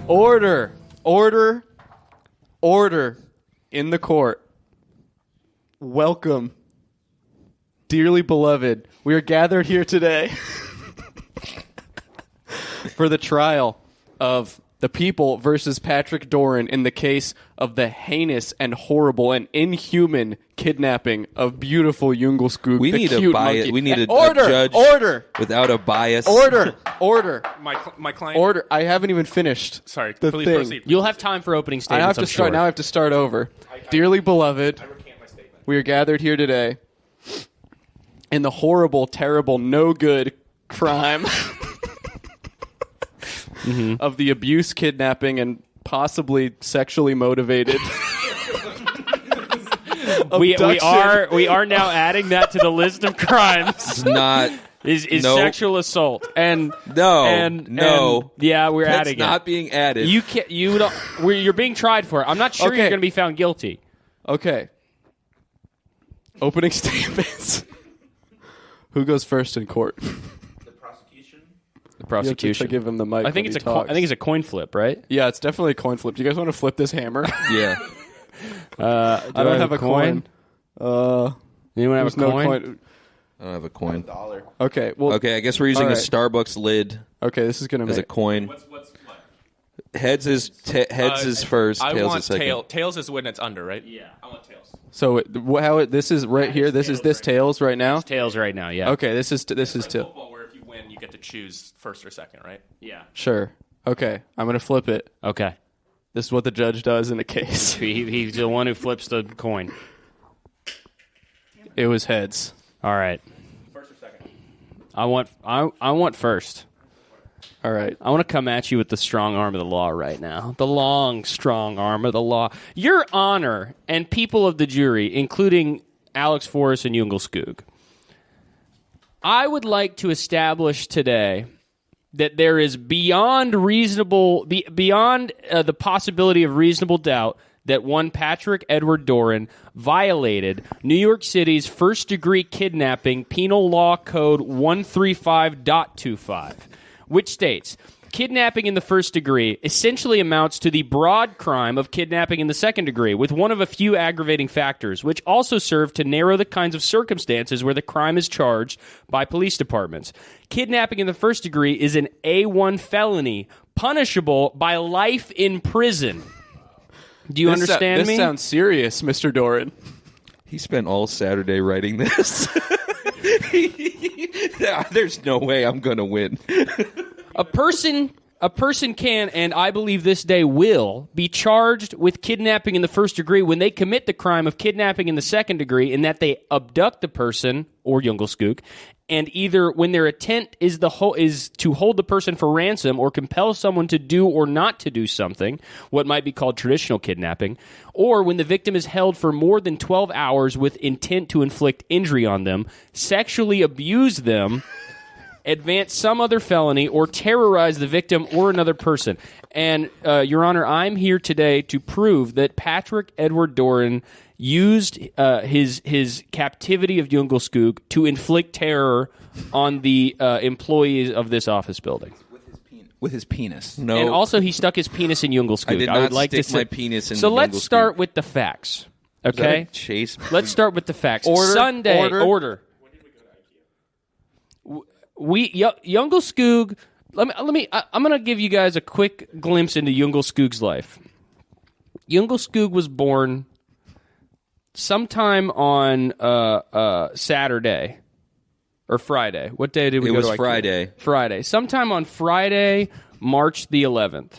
Order. Order. Order. In the court. Welcome. Dearly beloved, we are gathered here today for the trial of the people versus Patrick Doran in the case of the heinous and horrible and inhuman kidnapping of beautiful Djungelskog. We need a bias. We need a judge without a bias. Order. My client. Order. I haven't even finished. Sorry. The please thing. proceed. You'll have time for opening statements. I have to start. Now I have to start over. Dearly beloved, I recant my statement. we are gathered here today in the horrible, terrible, no good crime of the abuse, kidnapping, and possibly sexually motivated. We are now adding that to the list of crimes. It's not. Is no. sexual assault and No. yeah, we're That's adding not it. being added. You can't. You're being tried for it. I'm not sure Okay. you're going to be found guilty. Okay. Opening statements. Who goes first in court? The prosecution. The You prosecution. have to give him the mic. I think when it's he a. talks. I think it's a coin flip, right? Yeah, it's definitely a coin flip. Do you guys want to flip this hammer? Yeah. I don't have a coin. Anyone have There's a no coin? coin. I don't have a coin. Okay. Well. Okay, I guess we're using all a right. Starbucks lid Okay. This is gonna as a make. coin. What's what? Heads is first. I Tails want is second. tails is when it's under, right? Yeah. I want tails. So this is right here. This is this tails right now. Tails right now. Yeah. Okay. This is tails. Football, where if you win, you get to choose first or second, right? Yeah. Sure. Okay. I'm gonna flip it. Okay. This is what the judge does in a case. He's the one who flips the coin. It was heads. All right. First or second? I want first. All right. I want to come at you with the strong arm of the law right now. The long, strong arm of the law. Your Honor and people of the jury, including Alex Forrest and Djungelskog, I would like to establish today that there is beyond the possibility of reasonable doubt that one Patrick Edward Doran violated New York City's first-degree kidnapping penal law code 135.25, which states, kidnapping in the first degree essentially amounts to the broad crime of kidnapping in the second degree, with one of a few aggravating factors, which also serve to narrow the kinds of circumstances where the crime is charged by police departments. Kidnapping in the first degree is an A1 felony, punishable by life in prison. Do you understand me? This sounds serious, Mr. Doran. He spent all Saturday writing this. There's no way I'm going to win. A person can, and I believe this day will, be charged with kidnapping in the first degree when they commit the crime of kidnapping in the second degree, in that they abduct the person, or Djungelskog, and either when their intent is to hold the person for ransom or compel someone to do or not to do something, what might be called traditional kidnapping, or when the victim is held for more than 12 hours with intent to inflict injury on them, sexually abuse them, advance some other felony, or terrorize the victim or another person. And, Your Honor, I'm here today to prove that Patrick Edward Doran used his captivity of Djungelskog to inflict terror on the employees of this office building. With his penis. No. And also, he stuck his penis in Djungelskog. I did not would like stick to say, my penis in So let's Djungelskog. start with the facts. Is that a Okay? chase? Let's start with the facts. Order, Sunday, order. Djungelskog. I'm going to give you guys a quick glimpse into Djungelskog's life. Djungelskog was born sometime on Saturday or Friday. What day did we It go was to IKEA? Friday. Friday. Sometime on Friday, March the 11th.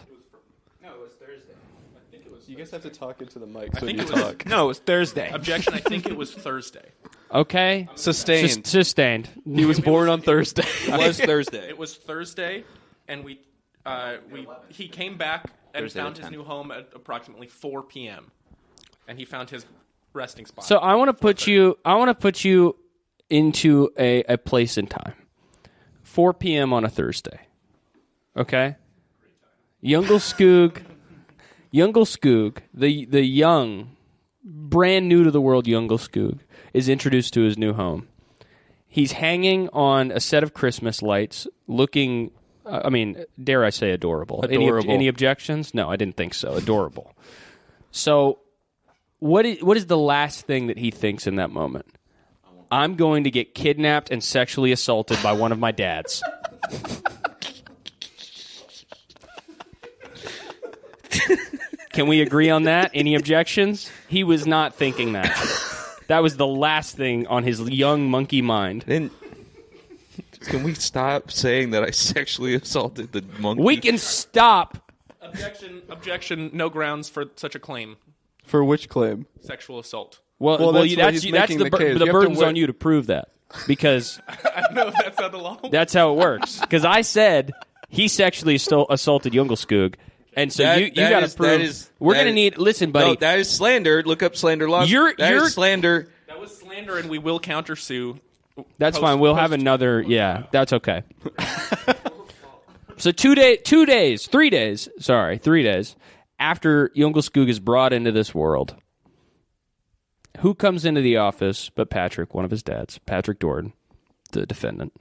No, it was Thursday. I think it was. You guys have to talk into the mic I when think you it was. talk. No, it was Thursday. Objection. I think it was Thursday. Okay? Sustained. Sustained. He was born on Thursday. It was Thursday. It was Thursday, and he came back and Thursday found the his 10th. new home at approximately 4 p.m. And he found his resting spot. So I want to put you into a place and time. 4 p.m. on a Thursday. Okay? Djungelskog, the young, brand new to the world Djungelskog, is introduced to his new home. He's hanging on a set of Christmas lights, looking I mean, dare I say adorable. Adorable. Any objections? No, I didn't think so. Adorable. So what is the last thing that he thinks in that moment? I'm going to get kidnapped and sexually assaulted by one of my dads. Can we agree on that? Any objections? He was not thinking that. That was the last thing on his young monkey mind. Then can we stop saying that I sexually assaulted the monkey? We can stop. Objection. No grounds for such a claim. For which claim? Sexual assault. Well, that's the burden's on you to prove that, because I don't know if that's how the law works. That's how it works. Because I said he sexually assaulted Djungelskog, and so you got to prove. We're going to need. Listen, buddy. No, that is slander. Look up slander laws. That is slander. That was slander, and we will countersue. That's fine. We'll have another. Yeah, that's okay. So 3 days after Djungelskog is brought into this world, who comes into the office but Patrick, one of his dads, Patrick Doran, the defendant.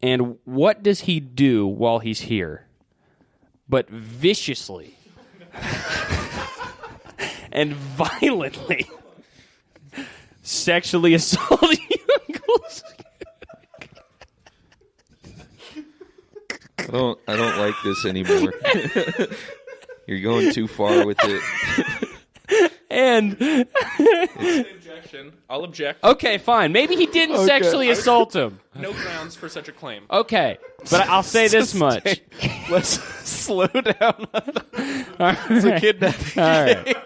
And what does he do while he's here? But viciously and violently sexually assault Djungelskog. I don't like this anymore. You're going too far with it. And objection. I'll object. Okay, fine. Maybe he didn't sexually assault him. No grounds for such a claim. Okay, but I'll say this much. Let's slow down. It's a kidnapping. All right.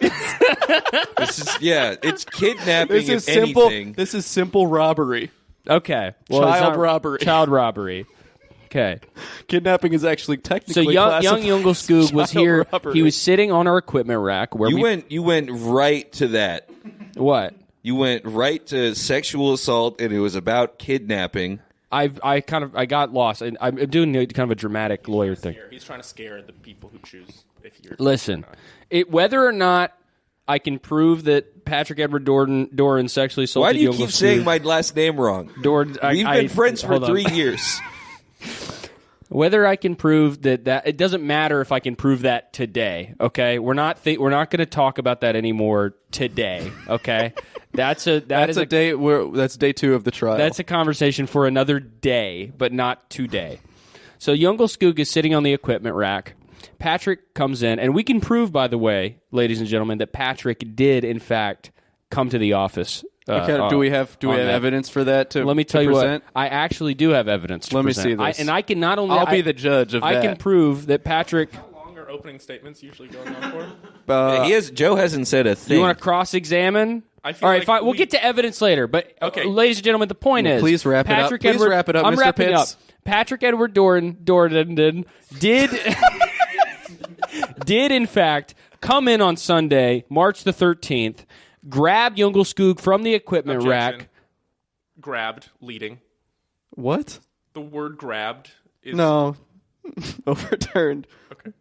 It's kidnapping. This is simple. Anything. This is simple robbery. Okay. Well, Child robbery. Child robbery. Okay. Kidnapping is actually technically so young Djungelskog was here. Robbery. He was sitting on our equipment rack. Where you went right to that. What? You went right to sexual assault, and it was about kidnapping. I got lost, and I'm doing kind of a dramatic lawyer thing. He's trying to scare the people who choose. Listen, whether or not I can prove that Patrick Edward Doran sexually assaulted Why do you Djungelskog, keep saying my last name wrong? Doran, We've been friends for 3 years. Whether I can prove that it doesn't matter if I can prove that today. Okay, we're not going to talk about that anymore today. Okay, that's day 2 of the trial. That's a conversation for another day, but not today. So Djungelskog is sitting on the equipment rack. Patrick comes in, and we can prove, by the way, ladies and gentlemen, that Patrick did in fact come to the office. Do we have evidence for that? Let me tell you what. I actually do have evidence. Let me see this. I can not only. I'll be the judge of that. I can prove that Patrick. How long are opening statements usually going on for? Joe hasn't said a thing. You want to cross-examine? All right, fine. We'll get to evidence later. But ladies and gentlemen, the point is, please wrap it up. Please wrap it up, I'm Mr. wrapping Pitts. up. Patrick Edward Doran did did in fact come in on Sunday, March the 13th. Grab Djungelskog from the equipment rack. Grabbed, leading. What? The word grabbed is... No. Overturned. Okay.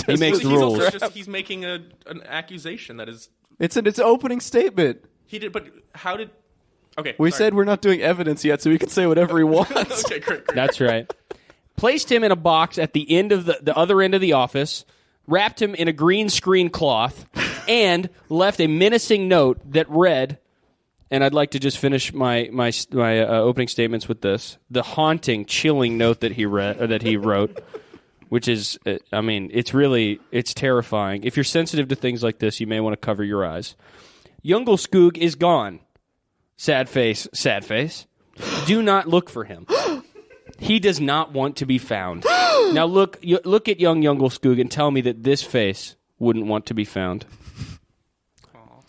He makes the rules. He's making an accusation that is... It's an opening statement. He did, but how did... Okay, We said we're not doing evidence yet, so he can say whatever he wants. Okay, great. That's right. Placed him in a box at the end of the other end of the office, wrapped him in a green screen cloth, and left a menacing note that read, and I'd like to just finish my opening statements with this: the haunting, chilling note that he wrote, which is, it's terrifying. If you're sensitive to things like this, you may want to cover your eyes. Djungelskog is gone. Sad face, sad face. Do not look for him. He does not want to be found. Now look at young Djungelskog and tell me that this face wouldn't want to be found.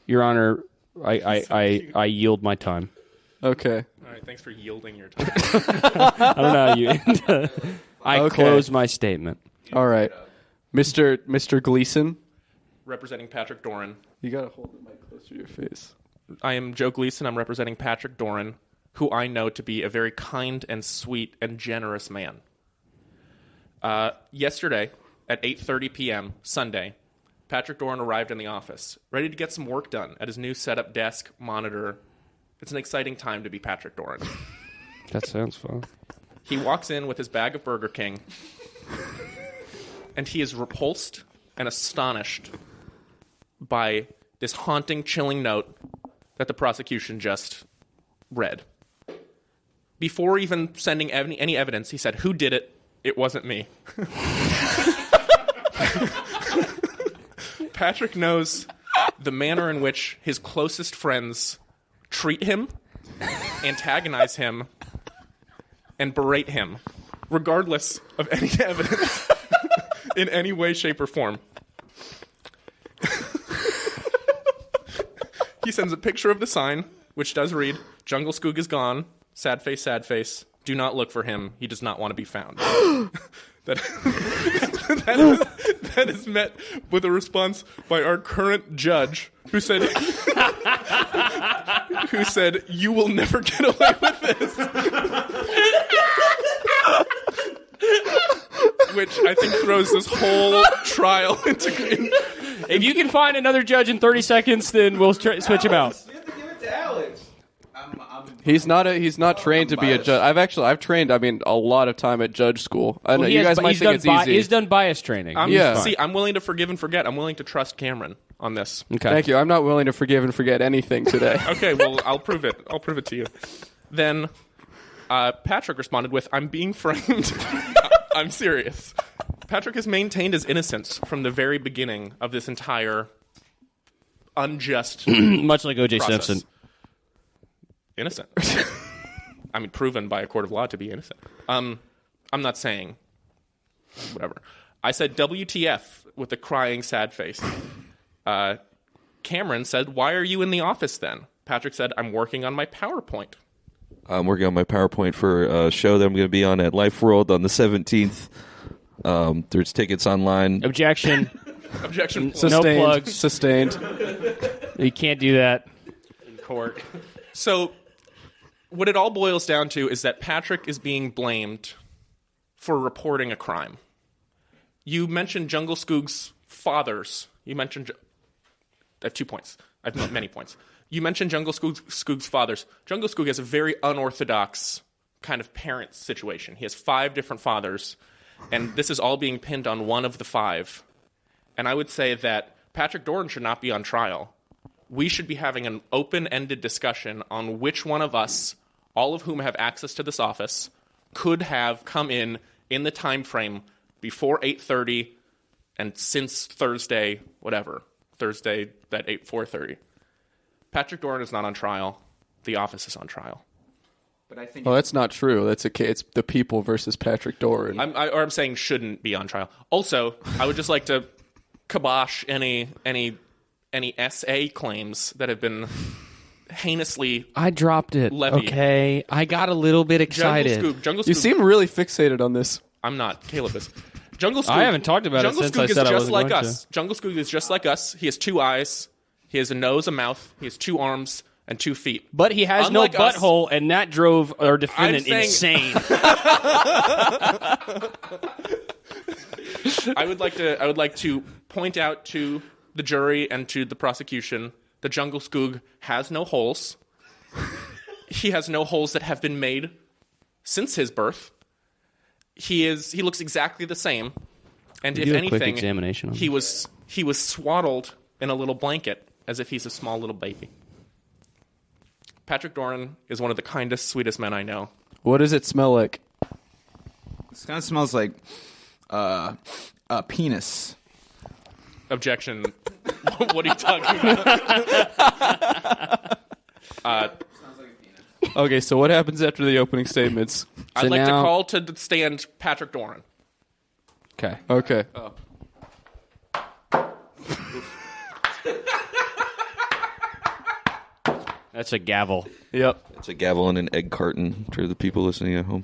Your Honor, I yield my time. Okay. All right, thanks for yielding your time. I don't know how you end. I close my statement. All right. Mr. Gleason. Representing Patrick Doran. You got to hold the mic closer to your face. I am Joe Gleason. I'm representing Patrick Doran, who I know to be a very kind and sweet and generous man. Yesterday, at 8:30 p.m., Sunday, Patrick Doran arrived in the office, ready to get some work done at his new setup desk, monitor. It's an exciting time to be Patrick Doran. That sounds fun. He walks in with his bag of Burger King, and he is repulsed and astonished by this haunting, chilling note that the prosecution just read. Before even sending any evidence, he said, "Who did it? It wasn't me." Patrick knows the manner in which his closest friends treat him, antagonize him, and berate him, regardless of any evidence in any way, shape, or form. He sends a picture of the sign, which does read, "Djungelskog is gone. Sad face, sad face. Do not look for him. He does not want to be found." that is met with a response by our current judge, who said, "You will never get away with this." Which I think throws this whole trial into green. If you can find another judge in 30 seconds, then we'll switch him out. You have to give it to Alex. He's not trained to be a judge. I've trained, a lot of time at judge school. I know you guys might think it's easy. He's done bias training. See, I'm willing to forgive and forget. I'm willing to trust Cameron on this. Okay. Thank you. I'm not willing to forgive and forget anything today. Okay, well, I'll prove it. I'll prove it to you. Then Patrick responded with, "I'm being framed." I'm serious. Patrick has maintained his innocence from the very beginning of this entire unjust Much like O.J. process. Simpson. Innocent. Proven by a court of law to be innocent. I'm not saying whatever. I said WTF with a crying sad face. Cameron said, "Why are you in the office then?" Patrick said, "I'm working on my PowerPoint." I'm working on my PowerPoint for a show that I'm going to be on at Life World on the 17th. There's tickets online. Objection. Objection. Sustained. No plugs. Sustained. You can't do that in court. So what it all boils down to is that Patrick is being blamed for reporting a crime. You mentioned Djungelskog's fathers. You mentioned... I have 2 points. I have many points. You mentioned Djungelskog's fathers. Djungelskog has a very unorthodox kind of parent situation. He has 5 different fathers, and this is all being pinned on one of the 5. And I would say that Patrick Doran should not be on trial. We should be having an open-ended discussion on which one of us, all of whom have access to this office, could have come in the time frame before 8:30 and since Thursday, Thursday at 4:30. Patrick Doran is not on trial. The office is on trial. But I think Well, that's not true. It's the people versus Patrick Doran. I'm saying shouldn't be on trial. Also, I would just like to kibosh any SA claims that have been heinously I dropped it. levied. Okay. I got a little bit excited. Djungelskog. You seem really fixated on this. I'm not. Caleb is. Djungelskog. I haven't talked about it since I said I wasn't like going us. Djungelskog is just like us. He has 2 eyes. He has a nose, a mouth. He has 2 arms and 2 feet. But he has Unlike no us- butthole, and that drove our defendant I'm insane. I would like to point out to the jury and to the prosecution that Djungelskog has no holes. He has no holes that have been made since his birth. He looks exactly the same. And if do a quick anything, examination on he was swaddled in a little blanket as if he's a small little baby. Patrick Doran is one of the kindest, sweetest men I know. What does it smell like? this kind of smells like a penis. Objection. What are you talking about? Okay, so what happens after the opening statements? I'd like to now- call to the stand Patrick Doran. Okay. Okay. That's a gavel. Yep. It's a gavel and an egg carton for the people listening at home.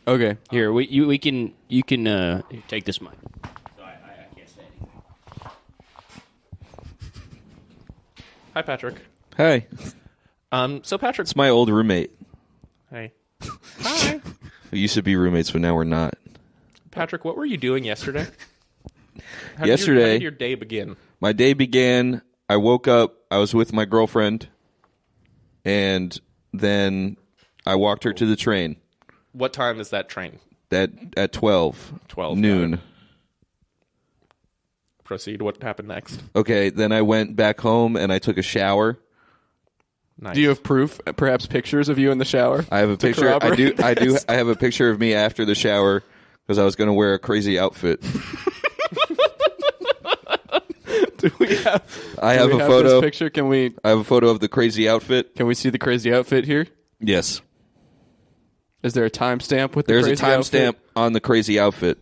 Okay. Here, you can take this mic. I can't say anything. Hi, Patrick. Hey, So Patrick, it's my old roommate. hey. Hi. We used to be roommates, but now we're not. Patrick, what were you doing yesterday? How Yesterday- did your day begin? My day began, I woke up, I was with my girlfriend, and then I walked her to the train. What time is that train? At 12. 12, noon. got it. Proceed. What happened next? Okay, then I went back home and I took a shower. Nice. Do you have proof? Perhaps pictures of you in the shower? I have a picture. corroborate I do. I have a picture of me after the shower because I was going to wear a crazy outfit. Do we have? I do have we a have photo. This picture. Can we I have a photo of the crazy outfit. see the crazy outfit here? Yes. Is there a timestamp with There's the a crazy outfit? timestamp on the crazy outfit.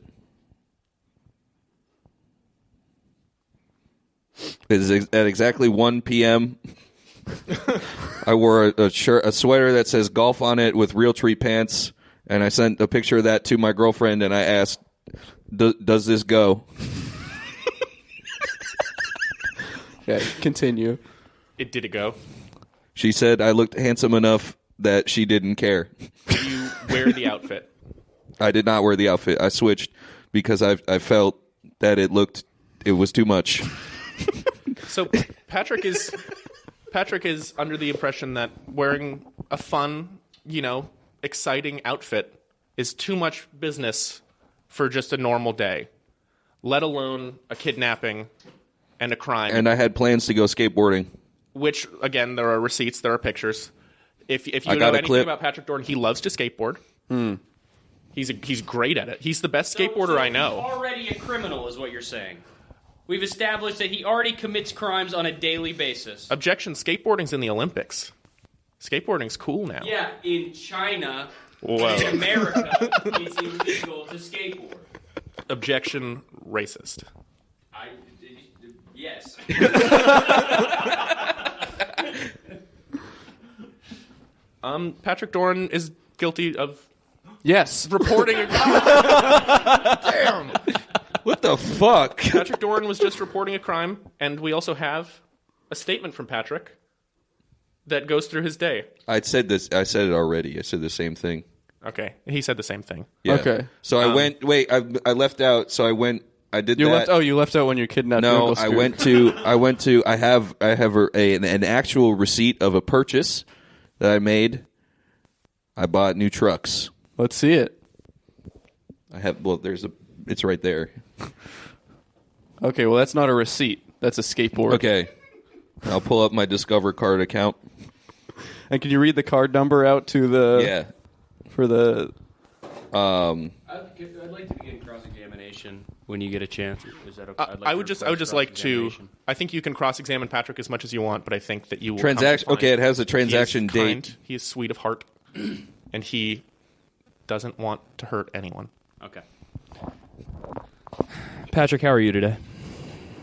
It is at exactly 1 p.m. I wore a sweater that says golf on it with Realtree pants, and I sent a picture of that to my girlfriend, and I asked, does this go? Okay, continue. Did it go? She said I looked handsome enough that she didn't care. Did you wear the outfit? I did not wear the outfit. I switched because I felt that it was too much. So Patrick is under the impression that wearing a fun, exciting outfit is too much business for just a normal day, let alone a kidnapping and a crime. And I had plans to go skateboarding. Which, again, there are receipts, there are pictures. If you I know got a anything clip. about Patrick Doran, he loves to skateboard. He's great at it. He's the best skateboarder I know. He's already a criminal, is what you're saying. We've established that he already commits crimes on a daily basis. Objection, skateboarding's in the Olympics. Skateboarding's cool now. Yeah, in China, Whoa. in America, it's illegal to skateboard. Objection, racist. Yes. Patrick Doran is guilty of Yes. reporting a crime. What the fuck? Patrick Doran was just reporting a crime, and we also have a statement from Patrick that goes through his day. I said this. I said it already. I said the same thing. Okay, he said the same thing. Yeah. Okay. So I went. Wait, I left out. So I went. I did You that. left. Oh, you left out when you kidnapped. No, Djungelskog. I went to. I have an actual receipt of a purchase that I made. I bought new trucks. Let's see it. I have. Well, it's right there. Okay. Well, that's not a receipt. That's a skateboard. Okay. I'll pull up my Discover card account. And can you read the card number out to the? Yeah. For the. I'd like to begin cross-examination when you get a chance. Is that okay? I would just like to. I think you can cross-examine Patrick as much as you want, but I think that you will Transaction. come to find Okay, it has a transaction he is date. kind, he is sweet of heart, and he doesn't want to hurt anyone. Okay. Patrick, how are you today?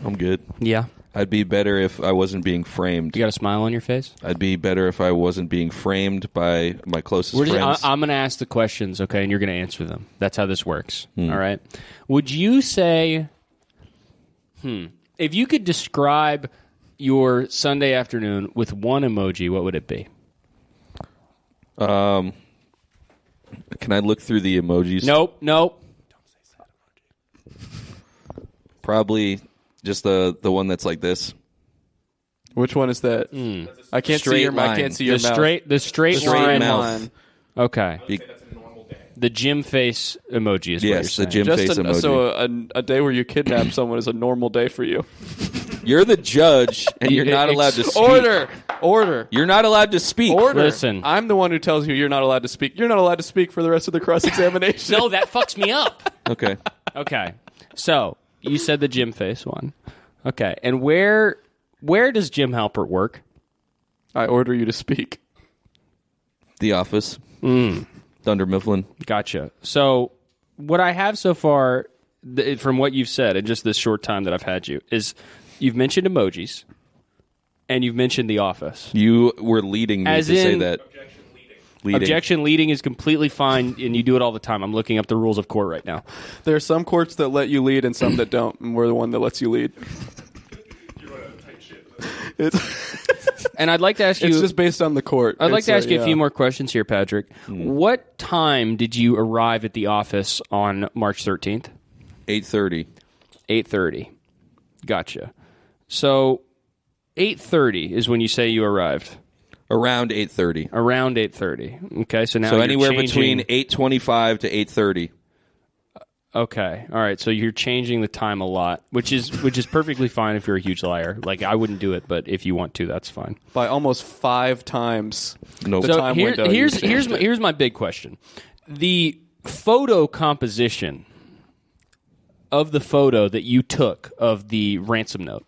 I'm good. Yeah. I'd be better if I wasn't being framed. You got a smile on your face? I'd be better if I wasn't being framed by my closest friends. I'm going to ask the questions, okay, and you're going to answer them. That's how this works. All right. Would you say, if you could describe your Sunday afternoon with one emoji, what would it be? Can I look through the emojis? Nope. Probably just the one that's like this. Which one is that? I can't see Straight your. I line. can't see your The mouth. the straight Straight line. mouth. Okay. That's a normal day. The gym face emoji is what you're Yes, the saying. gym face Just emoji. so a day where you kidnap someone is a normal day for you. You're the judge, and you're not allowed to speak. Order. You're not allowed to speak. Order. Listen. I'm the one who tells you you're not allowed to speak. You're not allowed to speak for the rest of the cross-examination. No, that fucks me up. Okay. Okay. So, you said the gym face one. Okay. And where does Jim Halpert work? I order you to speak. The Office. Dunder Mifflin. Gotcha. So, what I have so far, from what you've said in just this short time that I've had you, is you've mentioned emojis, and you've mentioned The Office. You were leading me As to say in- that. Leading. Objection leading is completely fine, and you do it all the time. I'm looking up the rules of court right now. There are some courts that let you lead and some that don't, and we're the one that lets you lead. It's And I'd like to ask you... it's just based on the court. I'd like to ask you a yeah. few more questions here, Patrick. What time did you arrive at the office on March 13th? 8:30. 8:30. Gotcha. So, 8:30 is when you say you arrived. Around 8:30. Around 8:30. Okay, so now So you're anywhere changing... between 8:25 to 8:30. Okay, all right. So you're changing the time a lot, which is perfectly fine if you're a huge liar. Like I wouldn't do it, but if you want to, that's fine. By almost 5 times No. the So time window. Here's my big question: the photo composition of the photo that you took of the ransom note.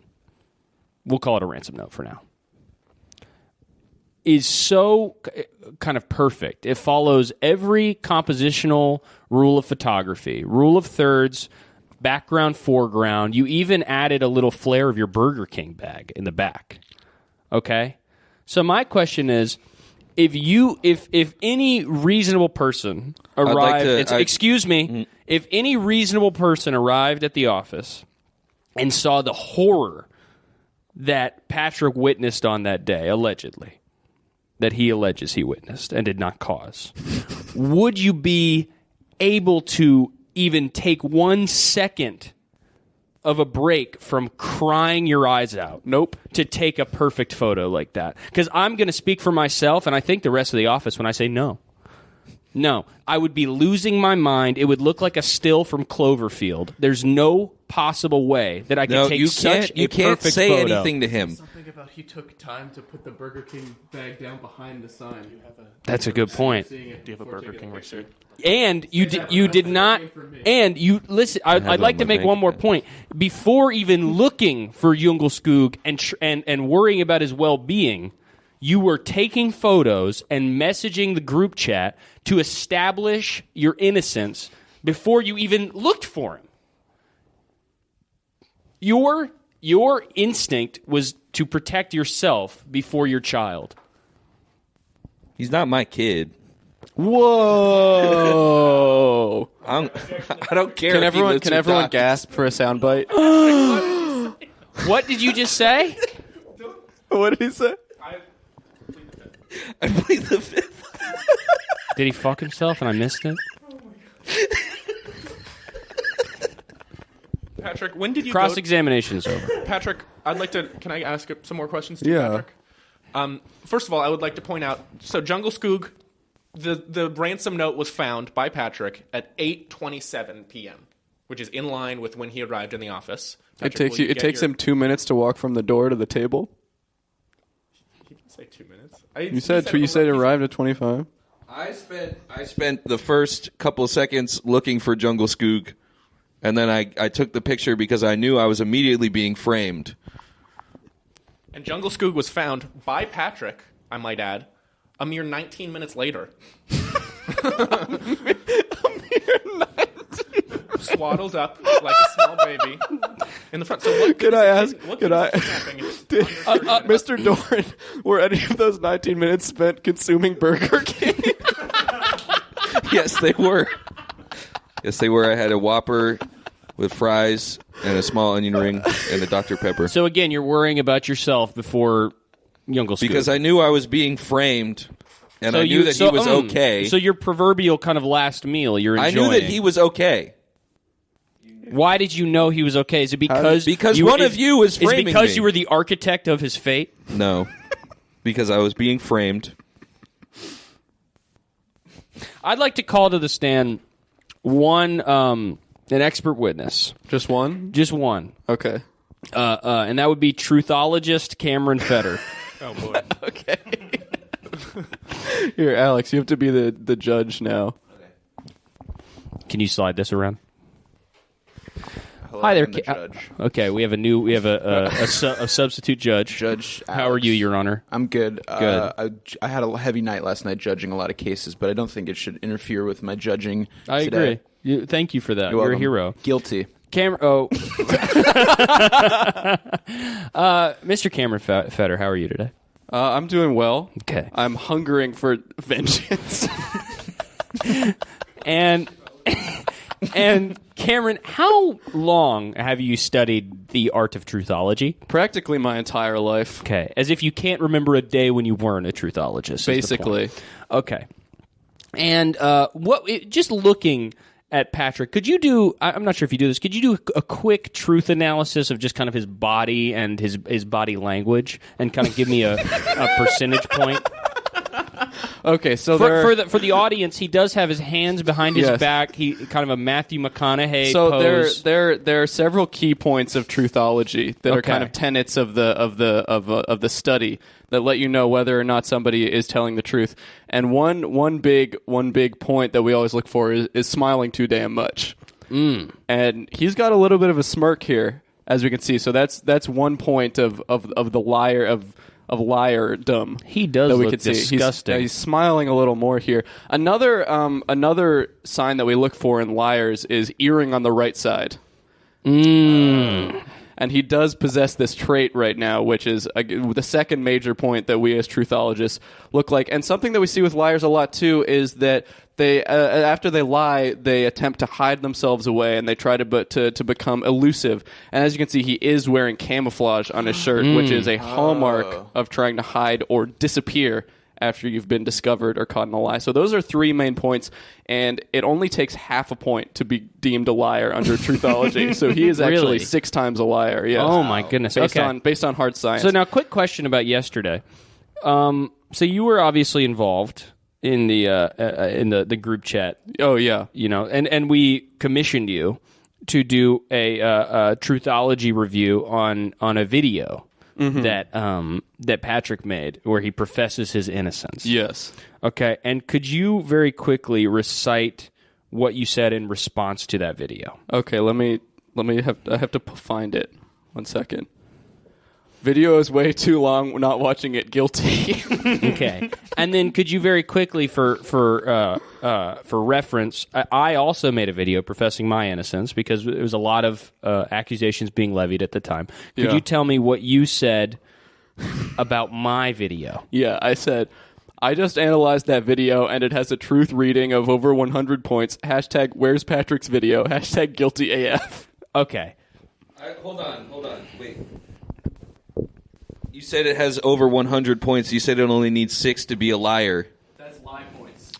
We'll call it a ransom note for now. Is so kind of perfect. It follows every compositional rule of photography, rule of thirds, background, foreground. You even added a little flair of your Burger King bag in the back. Okay? So my question is, if any reasonable person arrived, if any reasonable person arrived at the office and saw the horror that Patrick witnessed on that day, allegedly, that he alleges he witnessed and did not cause, would you be able to even take 1 second of a break from crying your eyes out? Nope. To take a perfect photo like that? Because I'm going to speak for myself, and I think the rest of the office when I say no. No. I would be losing my mind. It would look like a still from Cloverfield. There's no possible way that I could take such a you can't perfect say photo. anything to him. Something about he took time to put the Burger King bag down behind the sign. That's a good point. Do you have a Burger King receipt? And you did not. And you listen. I'd like to make one more point. Before even looking for Djungelskog and worrying about his well-being, you were taking photos and messaging the group chat to establish your innocence before you even looked for him. Your instinct was to protect yourself before your child. He's not my kid. Whoa! I don't care. Can if he lives everyone or dies. gasp for a soundbite? What did you just say? What did he say? I plead the fifth. Did he fuck himself and I missed it? Patrick, when did you Cross-examination is over. Patrick, can I ask some more questions to you, Yeah. Patrick? First of all, I would like to point out, so Djungelskog, the ransom note was found by Patrick at 8:27 p.m., which is in line with when he arrived in the office. Patrick, It takes him 2 minutes to walk from the door to the table. He didn't say 2 minutes. You said it arrived at 25. I spent the first couple of seconds looking for Djungelskog, and then I took the picture because I knew I was immediately being framed. And Djungelskog was found by Patrick, I might add, a mere 19 minutes later. Swaddled up like a small baby in the front. So what Could I ask? Mr. Mr. Doran, were any of those 19 minutes spent consuming Burger King? Yes, they were. Yes, they were. I had a Whopper with fries and a small onion ring and a Dr. Pepper. So again, you're worrying about yourself before Djungelskog. Because I knew I was being framed, and I knew that he was okay. So your proverbial kind of last meal you're enjoying. I knew that he was okay. Why did you know he was okay? Is it because one of you was framing me. Is it because you were the architect of his fate? No, because I was being framed. I'd like to call to the stand an expert witness. Just one? Just one. Okay. And that would be truthologist Cameron Fetter. Oh, boy. Okay. Here, Alex, you have to be the judge now. Can you slide this around? Hi there, Judge. Okay, we have a substitute judge. Judge How are Alex. you, Your Honor? I'm good. Good. I had a heavy night last night judging a lot of cases, but I don't think it should interfere with my judging I today. agree. Thank you for that. You're You're a welcome. hero. Guilty. Mr. Cameron Fetter, how are you today? I'm doing well. Okay. I'm hungering for vengeance. And Cameron, how long have you studied the art of truthology? Practically my entire life. Okay, as if you can't remember a day when you weren't a truthologist. Basically. Okay. And just looking at Patrick. Could you do, I'm not sure if you do this, could you do a quick truth analysis of just kind of his body and his body language and kind of give me a percentage point? Okay, so for the audience, he does have his hands behind his back. He kind of a Matthew McConaughey pose. There are several key points of truthology that are kind of tenets of the study that let you know whether or not somebody is telling the truth. And one big point that we always look for is smiling too damn much. And he's got a little bit of a smirk here, as we can see. So that's one point of the liar of liardom. He does that we look can see. disgusting. He's smiling a little more here. Another sign that we look for in liars is earring on the right side. And he does possess this trait right now, which is the second major point that we as truthologists look like. And something that we see with liars a lot, too, is that they after they lie, they attempt to hide themselves away, and they try to become elusive. And as you can see, he is wearing camouflage on his shirt, which is a hallmark of trying to hide or disappear after you've been discovered or caught in a lie. So those are three main points, and it only takes half a point to be deemed a liar under truthology. So he is actually Really? 6 times a liar. Yes. Oh my goodness! Based on hard science. So now, quick question about yesterday. So you were obviously involved in the group chat. Oh yeah. You know, and we commissioned you to do a truthology review on a video that Patrick made where he professes his innocence. Yes. Okay, and could you very quickly recite what you said in response to that video? Okay, I have to find it. 1 second. Video is way too long. We're not watching it. Guilty. Okay, and then could you very quickly, for reference, I also made a video professing my innocence because there was a lot of accusations being levied at the time. Could you tell me what you said about my video? Yeah, I said, I just analyzed that video and it has a truth reading of over 100 points. # where's Patrick's video? # guilty AF. Okay. Hold on. Wait. You said it has over 100 points. You said it only needs 6 to be a liar. That's lie points.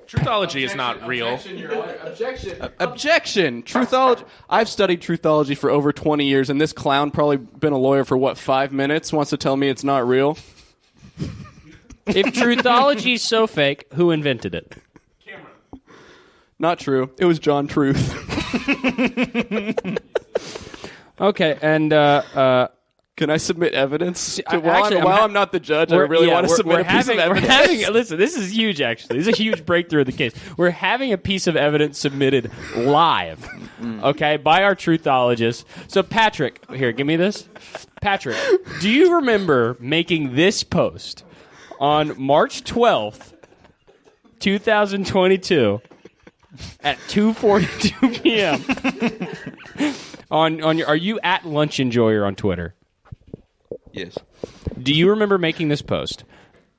Truthology is not real. Objection. Truthology. I've studied truthology for over 20 years, and this clown probably been a lawyer for 5 minutes. Wants to tell me it's not real. If truthology is so fake, who invented it? Cameron. Not true. It was John Truth. Okay, and Can I submit evidence? Actually, While I'm not the judge, I really want to submit a piece of evidence. Listen, this is huge, actually. This is a huge breakthrough in the case. We're having a piece of evidence submitted live, okay, by our truthologist. So, Patrick, here, give me this. Patrick, do you remember making this post on March 12th, 2022 at 2:42 p.m.? Are you at Lunch Enjoyer on Twitter? Yes. Do you remember making this post?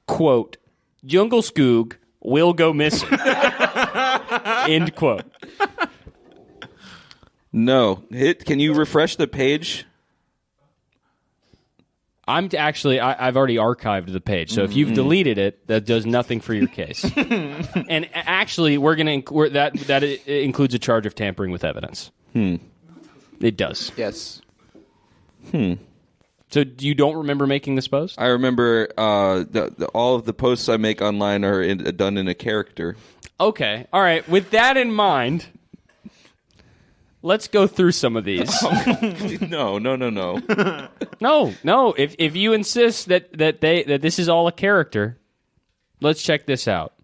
Quote, Djungelskog will go missing. End quote. No. Can you refresh the page? I've already archived the page, so if you've deleted it, that does nothing for your case. And actually, that includes a charge of tampering with evidence. It does. Yes. So you don't remember making this post? I remember all of the posts I make online are done in a character. Okay. All right. With that in mind, let's go through some of these. No. No. If you insist that this is all a character, let's check this out.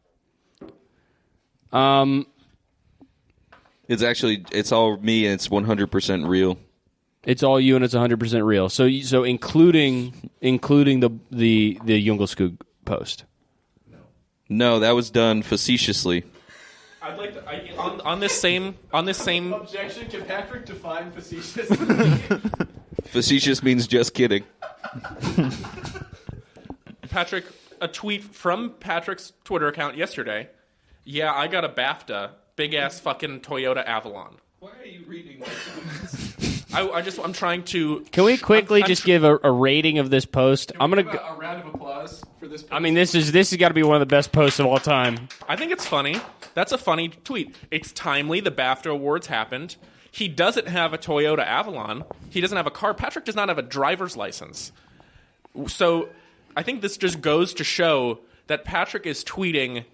It's all me and it's 100% real. It's all you and it's 100% real. So including the Djungelskog post. No, that was done facetiously. I'd like to on this same Objection. Can Patrick define facetious? Facetious means just kidding. Patrick, a tweet from Patrick's Twitter account yesterday. Yeah, I got a BAFTA. Big ass fucking Toyota Avalon. Why are you reading this? I'm trying to. Can we quickly just give a rating of this post? A round of applause for for this. I mean, this has got to be one of the best posts of all time. I think it's funny. That's a funny tweet. It's timely. The BAFTA Awards happened. He doesn't have a Toyota Avalon. He doesn't have a car. Patrick does not have a driver's license. So I think this just goes to show that Patrick is tweeting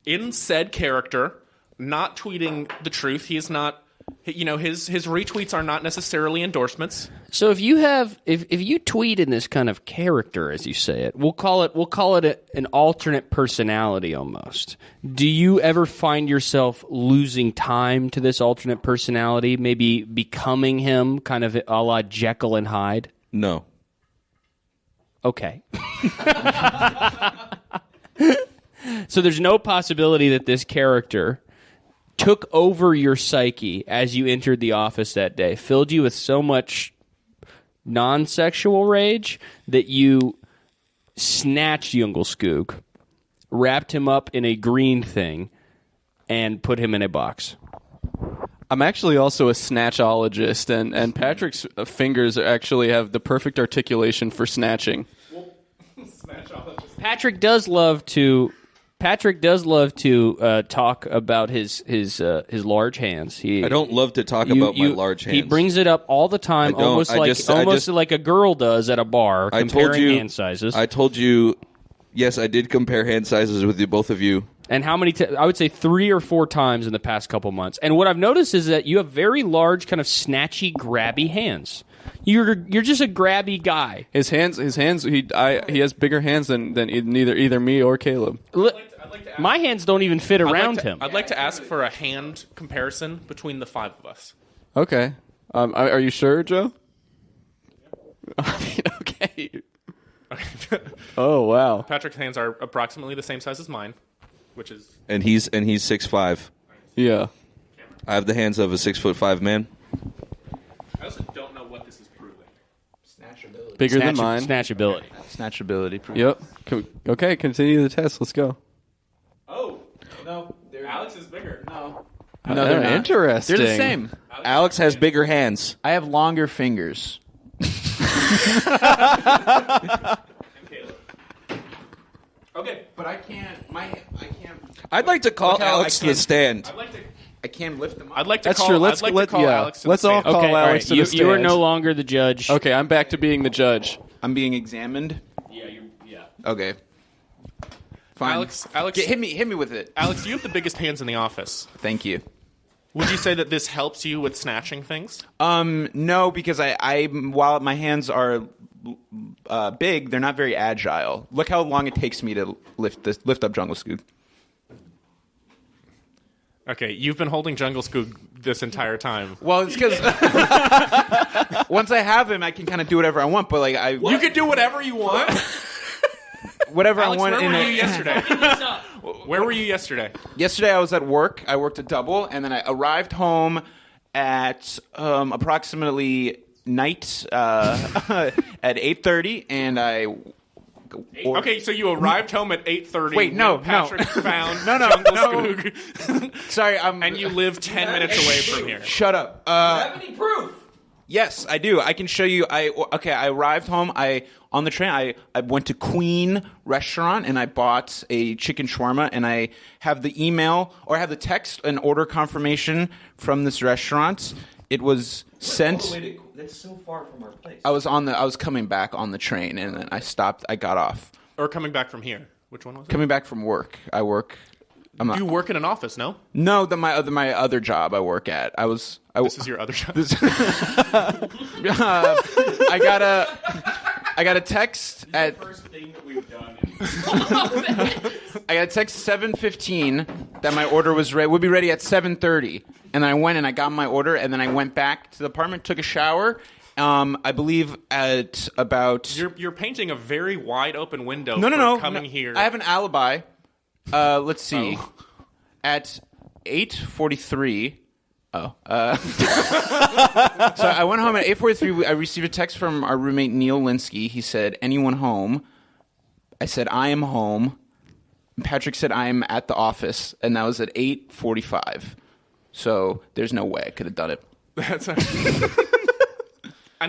in said character, not tweeting the truth. He is not. His retweets are not necessarily endorsements. So if you tweet in this kind of character, as you say it, we'll call it an alternate personality almost. Do you ever find yourself losing time to this alternate personality, maybe becoming him, kind of a la Jekyll and Hyde? No. Okay. So there's no possibility that this character took over your psyche as you entered the office that day, filled you with so much non-sexual rage that you snatched Djungelskog, wrapped him up in a green thing, and put him in a box. I'm actually also a snatchologist, and Patrick's fingers actually have the perfect articulation for snatching. Patrick does love to talk about his large hands. I don't love to talk about my large hands. He brings it up all the time, almost like a girl does at a bar, comparing hand sizes. I told you, yes, I did compare hand sizes with you, both of you. And how many? I would say 3 or 4 times in the past couple months. And what I've noticed is that you have very large, kind of snatchy, grabby hands. You're just a grabby guy. His hands. He has bigger hands than either me or Caleb. My hands don't even fit around him. I'd like to ask for a hand comparison between the 5 of us. Okay. Are you sure, Joe? Okay. Oh wow. Patrick's hands are approximately the same size as mine, which is. And he's 6'5". Yeah. I have the hands of a 6'5" man. I also don't know what this is proving. Snatchability. Bigger than mine. Snatchability. Snatchability. Yep. Okay, continue the test. Let's go. Oh. No. Alex is bigger. No, No, they're not. interesting. They're the same. Alex has bigger hands. I have longer fingers. Okay. But I can't. I'd like to call Alex to the stand. I can't lift them up. I'd like to That's call. true. Let's call Alex. To Let's the all stand. call Okay, all Alex right. to the stand. You are no longer the judge. Okay, I'm back to being the judge. I'm being examined. Yeah. Okay. Fine. Alex, Hit me with it. Alex, you have the biggest hands in the office. Thank you. Would you say that this helps you with snatching things? No, because I while my hands are big, they're not very agile. Look how long it takes me to lift up Djungelskog. Okay, you've been holding Djungelskog this entire time. Well, it's because once I have him, I can kind of do whatever I want. But like You can do whatever you want. whatever Alex, I want. where were you yesterday? Where were you yesterday? Yesterday I was at work. I worked a double, and then I arrived home at approximately night at 8:30, and I. Okay, so you arrived home at 8:30. Wait, no, when Patrick found No. Djungelskog. Sorry, And you live 10 minutes away from here. Shut up. Have any proof? Yes, I do. I can show you. I arrived home. On the train. I went to Queen Restaurant and I bought a chicken shawarma, and I have the email or I have the text and order confirmation from this restaurant. It was sent. That's so far from our place. I was coming back on the train, and then I stopped. I got off. Or coming back from here. Which one was it? Coming back from work. I work. You work in an office, no? No, my other job I work at. This is your other job. I got a text at. First thing that we've done. I got a text 7:15 that my order would be ready at 7:30, and I went and I got my order, and then I went back to the apartment, took a shower. I believe at about. You're painting a very wide open window. No. Coming here. I have an alibi. Let's see. At 8:43. So I went home at 8:43. I received a text from our roommate Neil Linsky. He said, "Anyone home?" I said, "I am home." Patrick said, "I am at the office," and that was at 8:45. So there's no way I could have done it. That's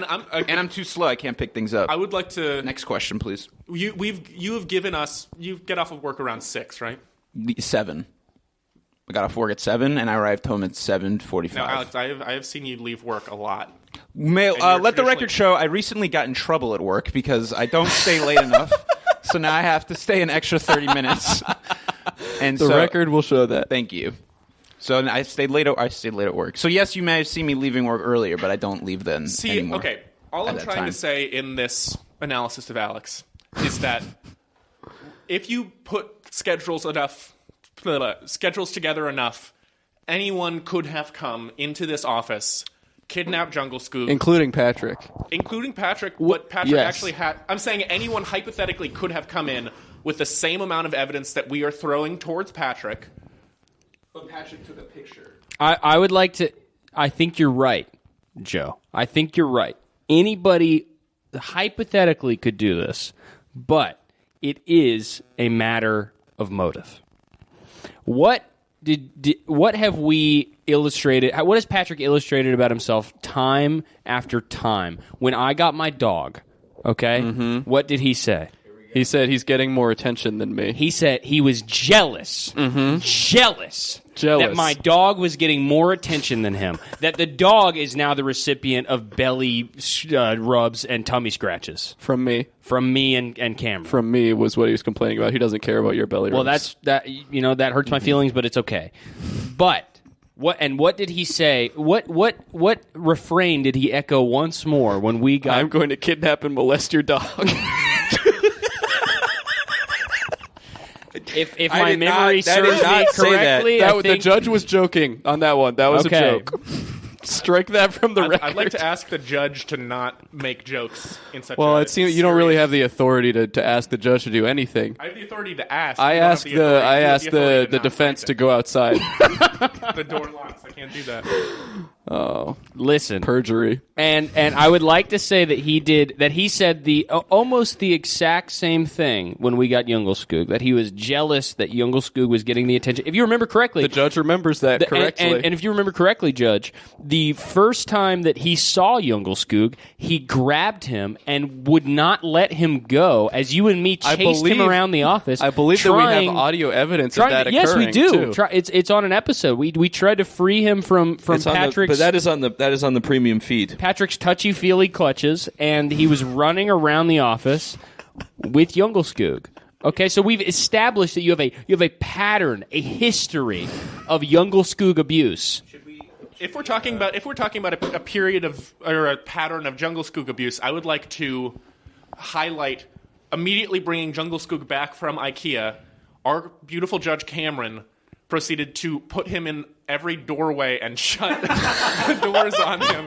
And I'm too slow. I can't pick things up. I would like to. Next question, please. You have given us. You get off of work around 6, right? 7. I got off work at 7, and I arrived home at 7:45. Now, Alex, I have seen you leave work a lot. Let the record show I recently got in trouble at work because I don't stay late enough. So now I have to stay an extra 30 minutes. And The record will show that. Thank you. So I stayed late at work. So yes, you may have seen me leaving work earlier, but I don't leave then anymore. Okay. All I'm trying to say in this analysis of Alex is that if you put schedules together enough, anyone could have come into this office, kidnapped Djungelskog, Including Patrick. But Patrick Yes. actually had. I'm saying anyone hypothetically could have come in with the same amount of evidence that we are throwing towards Patrick. But Patrick took a picture. I would like to. I think you're right, Joe. I think you're right. Anybody hypothetically could do this, but it is a matter of motive. What have we illustrated? What has Patrick illustrated about himself time after time? When I got my dog, okay, what did he say? He said he's getting more attention than me. He said he was jealous. Jealous that my dog was getting more attention than him. That the dog is now the recipient of belly rubs and tummy scratches. From me. From me and Cameron. From me was what he was complaining about. He doesn't care about your belly rubs. Well, that hurts my feelings, but it's okay. But what did he say? What refrain did he echo once more when we got? I'm going to kidnap and molest your dog. If my memory serves me correctly, The judge was joking on that one. That was a joke. Strike that from the record. I'd like to ask the judge to not make jokes in such. Well, it seems you don't really have the authority to ask the judge to do anything. I have the authority to ask. I asked the defense to go outside. The door locks. I can't do that. Oh, listen, perjury. And I would like to say that he said almost the exact same thing when we got Djungelskog, that he was jealous that Djungelskog was getting the attention. If you remember correctly, the judge remembers that correctly. And if you remember correctly, Judge, the first time that he saw Djungelskog, he grabbed him and would not let him go as you and me chased him around the office. I believe that we have audio evidence of that occurring. Yes, we do. Too. It's on an episode. We tried to free him from Patrick's. But that is on the premium feed. Patrick's touchy-feely clutches, and he was running around the office with Djungelskog. Okay, so we've established that you have a pattern, a history of Djungelskog abuse. If we're talking about a period of or a pattern of Djungelskog abuse, I would like to highlight immediately bringing Djungelskog back from IKEA. Our beautiful Judge Cameron proceeded to put him in every doorway and shut the doors on him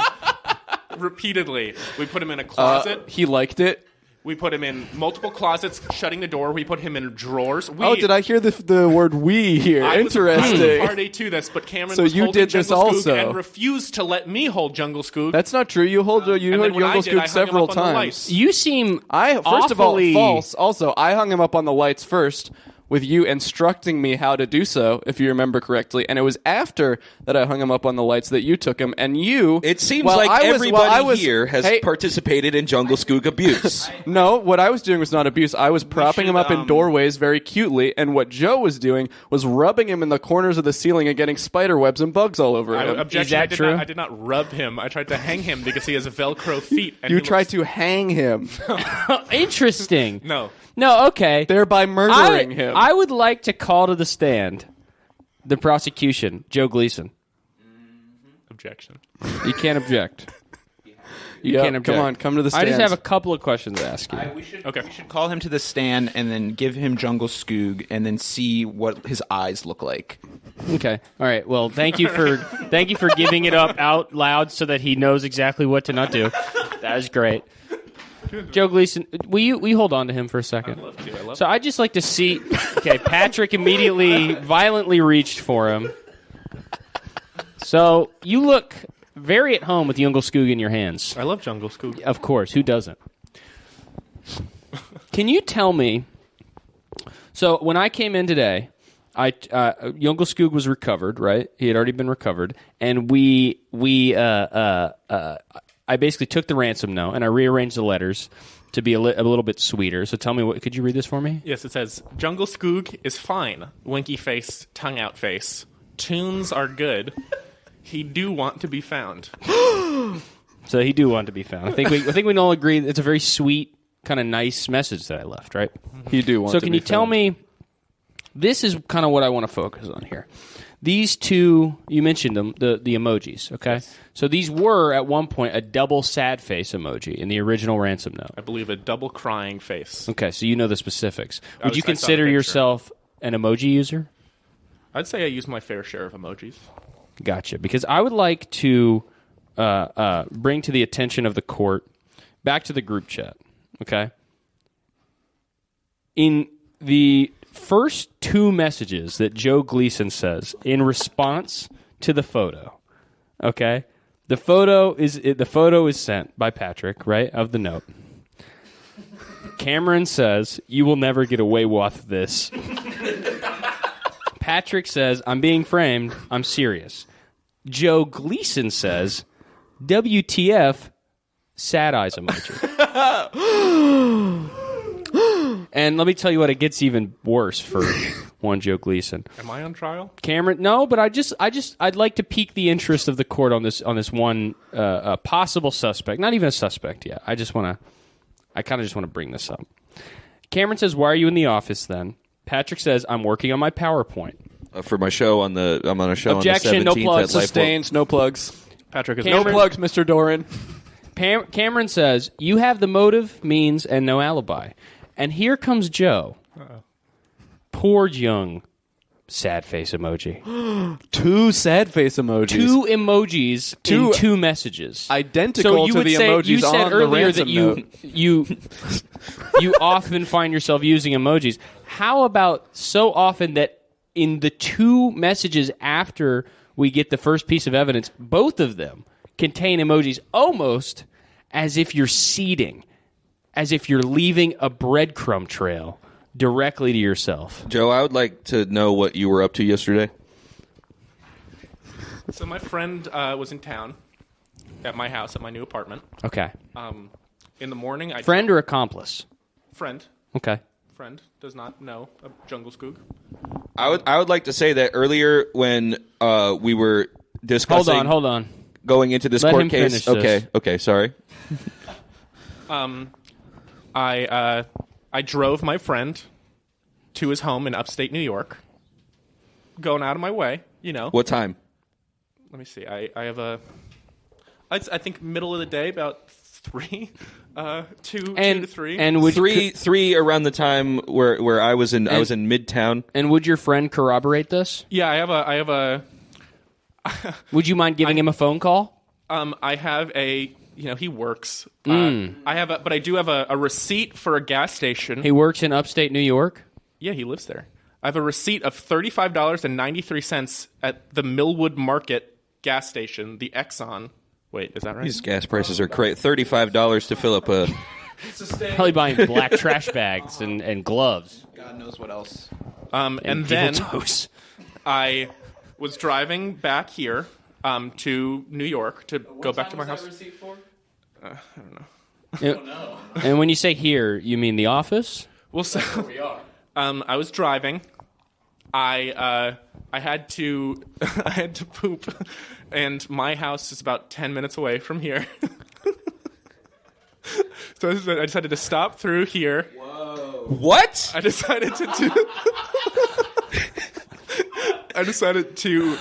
repeatedly. We put him in a closet. He liked it. We put him in multiple closets, shutting the door. We put him in drawers. Did I hear the word "we" here? Interesting. I was party to this, but Cameron was holding Djungelskog and refused to let me hold Djungelskog. That's not true. You hold Djungelskog several times. You seem first of all false. Also, I hung him up on the lights first, with you instructing me how to do so, if you remember correctly. And it was after that I hung him up on the lights that you took him. And you... It seems like everybody here has participated in Djungelskog abuse. No, what I was doing was not abuse. I was propping him up in doorways very cutely. And what Joe was doing was rubbing him in the corners of the ceiling and getting spider webs and bugs all over him. Is that true? I did not rub him. I tried to hang him because he has Velcro feet. And you tried to hang him. Interesting. No, okay. Thereby murdering him. I would like to call to the stand the prosecution, Joe Gleason. Objection. You can't object. You can't object. Come on, come to the stand. I just have a couple of questions to ask you. We should call him to the stand and then give him Djungelskog and then see what his eyes look like. Okay. All right. Well, thank you for giving it up out loud so that he knows exactly what to not do. That is great. Joe Gleason, will you hold on to him for a second? I'd love to. So I'd just like to see... Okay, Patrick immediately violently reached for him. So you look very at home with Djungelskog in your hands. I love Djungelskog. Of course, who doesn't? Can you tell me... So when I came in today, Djungelskog was recovered, right? He had already been recovered. And I basically took the ransom note and I rearranged the letters to be a little bit sweeter. So tell me, could you read this for me? Yes, it says, Djungelskog is fine. Winky face, tongue out face. Tunes are good. He do want to be found. So he do want to be found. I think we can all agree it's a very sweet, kind of nice message that I left, right? You do want to be found. So can you tell me, this is kind of what I want to focus on here. These two, you mentioned them, the emojis, okay? Yes. So these were, at one point, a double sad face emoji in the original ransom note. I believe a double crying face. Okay, so you know the specifics. Would you consider yourself an emoji user? I'd say I use my fair share of emojis. Gotcha. Because I would like to bring to the attention of the court, back to the group chat, okay? In the first two messages that Joe Gleason says in response to the photo, okay? The photo is sent by Patrick, right, of the note. Cameron says, "You will never get away with this." Patrick says, "I'm being framed. I'm serious." Joe Gleason says, "WTF, sad eyes emoji." And let me tell you what, it gets even worse for one Joe Gleason. Am I on trial? Cameron, no, but I'd like to pique the interest of the court on this one possible suspect. Not even a suspect yet. I kind of just want to bring this up. Cameron says, "Why are you in the office then?" Patrick says, "I'm working on my PowerPoint." For my show I'm on a show Objection, on the 17th no plugs. at Sustains, no plugs. Patrick is No plugs, Mr. Doran. Cameron says, "You have the motive, means, and no alibi." And here comes Joe. Poor young sad face emoji. Two sad face emojis. Two emojis in two messages. Identical to the emojis you said on earlier the ransom that you often find yourself using emojis. How about so often that in the two messages after we get the first piece of evidence, both of them contain emojis almost as if you're seeding, as if you're leaving a breadcrumb trail directly to yourself. Joe, I would like to know what you were up to yesterday. So my friend was in town at my house, at my new apartment. Okay. In the morning, Friend or accomplice? Friend. Okay. Friend does not know of Djungelskog. I would like to say that earlier when we were discussing... Hold on. Going into this Let court him case... finish this. Okay, sorry. I drove my friend to his home in upstate New York, going out of my way, you know. What time? Let me see. I have I think middle of the day, about 3, 2 to 3. And would three around the time where I was in Midtown. And would your friend corroborate this? Yeah, I have a. Would you mind giving him a phone call? I have a. He works. But I do have a receipt for a gas station. He works in upstate New York? Yeah, he lives there. I have a receipt of $35.93 at the Millwood Market gas station, the Exxon. Wait, is that right? These gas prices are crazy. $35 to fill up a... Probably buying black trash bags and gloves. God knows what else. And then toes. I was driving back here to New York to go back to my house. What was that receipt for? I don't know. And when you say here, you mean the office? Well, so we are. I was driving. I had to poop, and my house is about 10 minutes away from here. So I decided to stop through here. Whoa! What? I decided to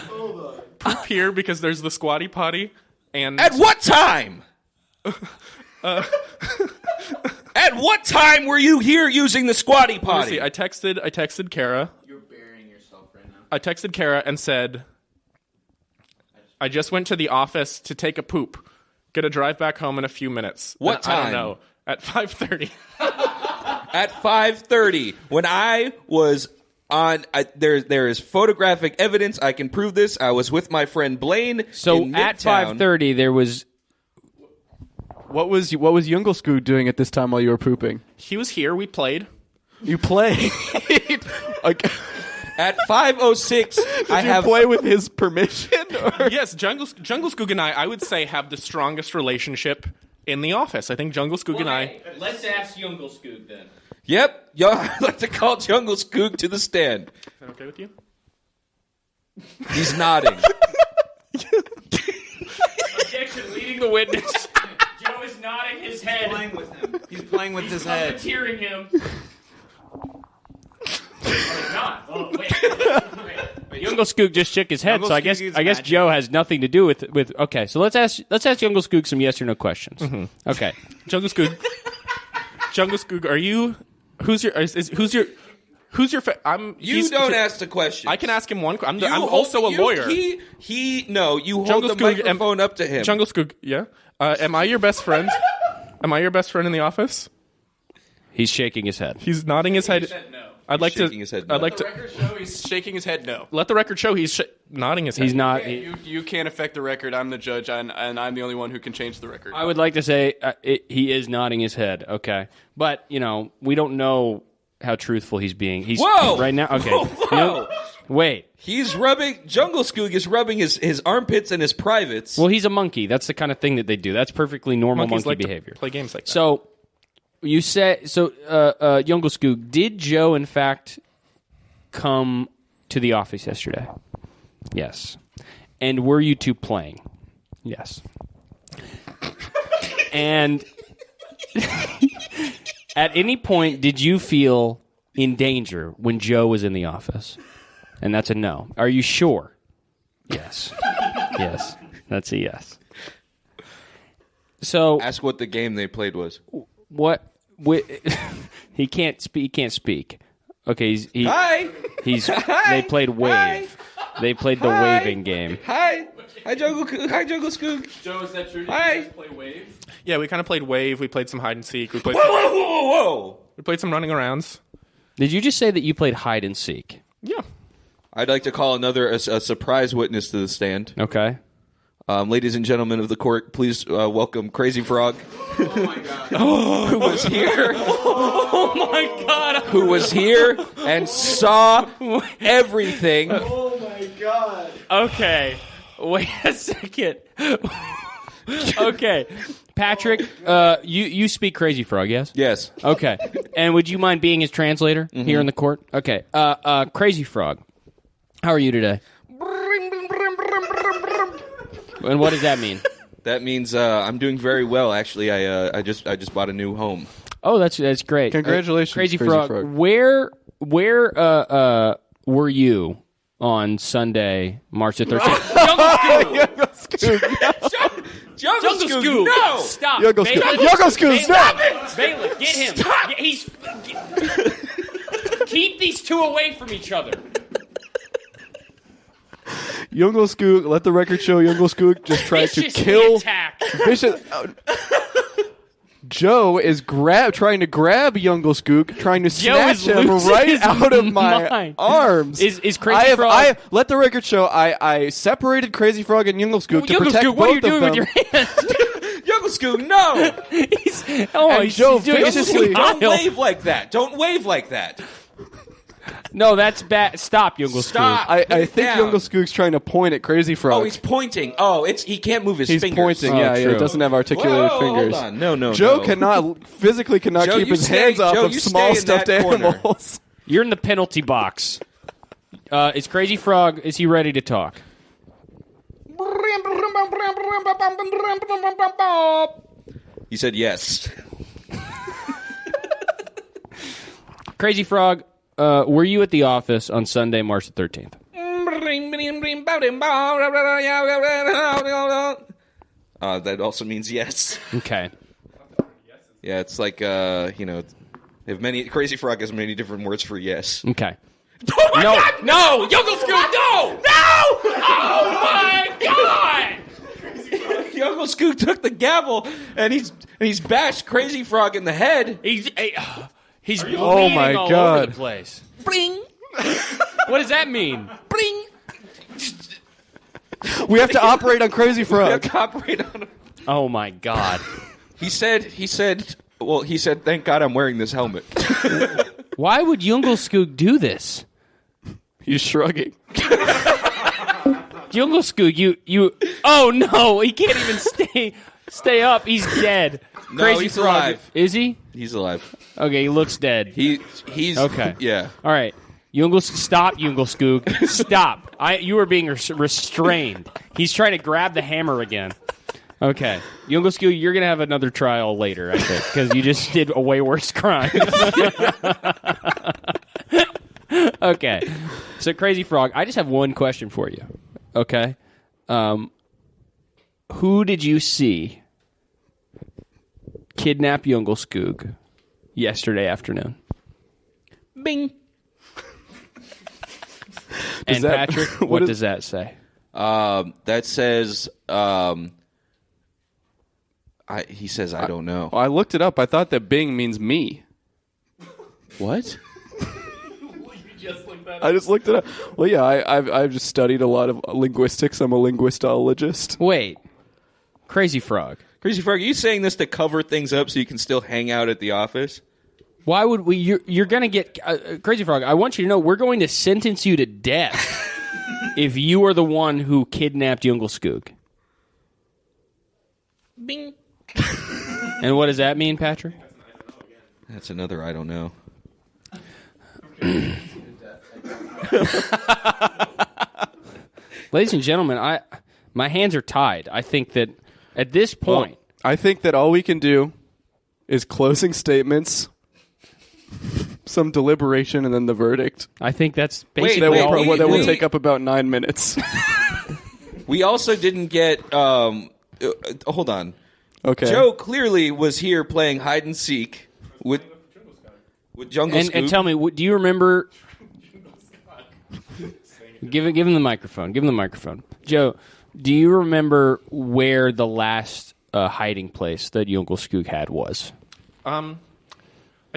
poop here because there's the squatty potty. And at what time? At what time were you here using the squatty potty? See, I texted Kara. You're burying yourself right now. I texted Kara and said, I just went to the office to take a poop. Gonna drive back home in a few minutes. What time? I don't know. At 5:30. At 5:30. When I was on... there is photographic evidence. I can prove this. I was with my friend Blaine So in at Midtown. 5:30, there was... What was Djungelskog doing at this time while you were pooping? He was here. We played. You played. Okay. At 5:06, I you have play with his permission? Or? Yes, Djungelskog and I would say, have the strongest relationship in the office. I think Djungelskog and I... Let's ask Djungelskog then. Yep. Yo, I'd like to call Djungelskog to the stand. Is that okay with you? He's nodding. Objection, leading the witness. Joe is nodding his head. He's playing with his head. Cheering him. He's not. Oh, wait. Djungelskog just shook his head, so I guess Joe has nothing to do with. Okay, so let's ask Djungelskog some yes or no questions. Mm-hmm. Okay, Djungelskog, are you? Who's your? You don't ask the question. I can ask him one. I'm also a lawyer. You hold the microphone up to him. Djungelskog, yeah. Am I your best friend? Am I your best friend in the office? he's shaking his head. He's nodding his head. No. I'd like shaking his head no. I'd like Let the to. record show he's shaking his head no. Let the record show he's nodding his head. He's not. You can't affect the record. I'm the judge, and I'm the only one who can change the record. I would like to say he is nodding his head. Okay, but we don't know how truthful he's being. He's Whoa! right now. Okay, Whoa! Wait. He's rubbing. Djungelskog is rubbing his armpits and his privates. Well, he's a monkey. That's the kind of thing that they do. That's perfectly normal Monkeys monkey like behavior. To play games like that. So you said Djungelskog, did Joe in fact come to the office yesterday? Yes. And were you two playing? Yes. And at any point did you feel in danger when Joe was in the office? And that's a no. Are you sure? Yes. Yes. That's a yes. So ask what the game they played was. What? He can't speak. He can't speak. Okay. Hi. Hi. They played Wave. Hi. They played the waving game. Hi. Hi, Djungelskog. Joe, is that true? Hi. You guys play Wave? yeah, we kind of played Wave. We played some hide and seek. We played. Whoa. We played some running arounds. Did you just say that you played hide and seek? Yeah. I'd like to call a surprise witness to the stand. Okay. Ladies and gentlemen of the court, please welcome Crazy Frog. Oh my god. Who was here? Oh my God! Who was here and saw everything? Oh my god. Okay. Wait a second. Okay. Patrick, you speak Crazy Frog, yes? Yes. Okay. And would you mind being his translator here in the court? Okay. Crazy Frog, how are you today? And what does that mean? That means I'm doing very well. Actually, I just bought a new home. Oh, that's great. Congratulations, Crazy Crazy Frog. Frog. Where were you on Sunday, March the 13th? Djungelskog, no! Stop! Djungelskog, stop! Bailiff, get him! Keep these two away from each other. Djungelskog, let the record show Djungelskog just tried to Viciously kill. attacked. Joe is trying to grab Djungelskog, trying to snatch him losing right his out of my mind. arms. Is Crazy Frog? Let the record show. I separated Crazy Frog and Djungelskog to protect Djungelskog, both what are you of doing them. with your hands? Djungelskog, no! And Joe viciously- Don't wave like that. Don't wave like that. No, that's bad. Stop, Djungelskog. Stop. I Put it think down. Djungelskog's trying to point at Crazy Frog. Oh, he's pointing. Oh, he can't move his He's fingers. pointing. Oh, Yeah, true. he doesn't have articulated Whoa, fingers. hold on. No. Joe no. physically cannot Joe, keep you his stay- hands off Joe, of you small stay in that stuffed corner. animals. You're in the penalty box. Is Crazy Frog? Is he ready to talk? He said yes. Crazy Frog, were you at the office on Sunday, March the 13th? That also means yes. Okay. Yeah, it's like if Crazy Frog has many different words for yes. Okay. Oh my God! No! Djungelskog, no! Oh my God! Djungelskog took the gavel and he's bashed Crazy Frog in the head. He's bleeding Oh my all God. over the place. Bling. What does that mean? Bling. We have to operate on Crazy Frog. Operate on him. Oh my God. He said, thank God I'm wearing this helmet. Why would Djungelskog do this? He's shrugging. Djungelskog, you. Oh no, he can't even stay up. He's dead. No, Crazy he's Frog. alive. Is he? He's alive. Okay, he looks dead. He's Okay. Yeah. All right. Stop, Djungelskog. Stop. You are being restrained. He's trying to grab the hammer again. Okay. Djungelskog, you're going to have another trial later, I think, because you just did a way worse crime. Okay. So, Crazy Frog, I just have one question for you. Okay? Who did you see kidnap Djungelskog yesterday afternoon? Bing. And Patrick, what does that say? That says, he says, I don't know. I looked it up. I thought that Bing means me. What? I just looked it up. Well, yeah, I've just studied a lot of linguistics. I'm a linguistologist. Wait. Crazy Frog. Crazy Frog, are you saying this to cover things up so you can still hang out at the office? Why would we? You're going to get... Crazy Frog, I want you to know we're going to sentence you to death if you are the one who kidnapped Djungelskog. Bing. And what does that mean, Patrick? That's another I don't know. Ladies and gentlemen, my hands are tied. I think that at this point... I think that all we can do is closing statements, some deliberation, and then the verdict. I think that's basically That all will take up about 9 minutes. We also didn't get... hold on. Okay. Joe clearly was here playing hide and seek with Djungelskog. And tell me, do you remember... Give him the microphone. Give him the microphone. Joe, do you remember where the last hiding place that Djungelskog had was? I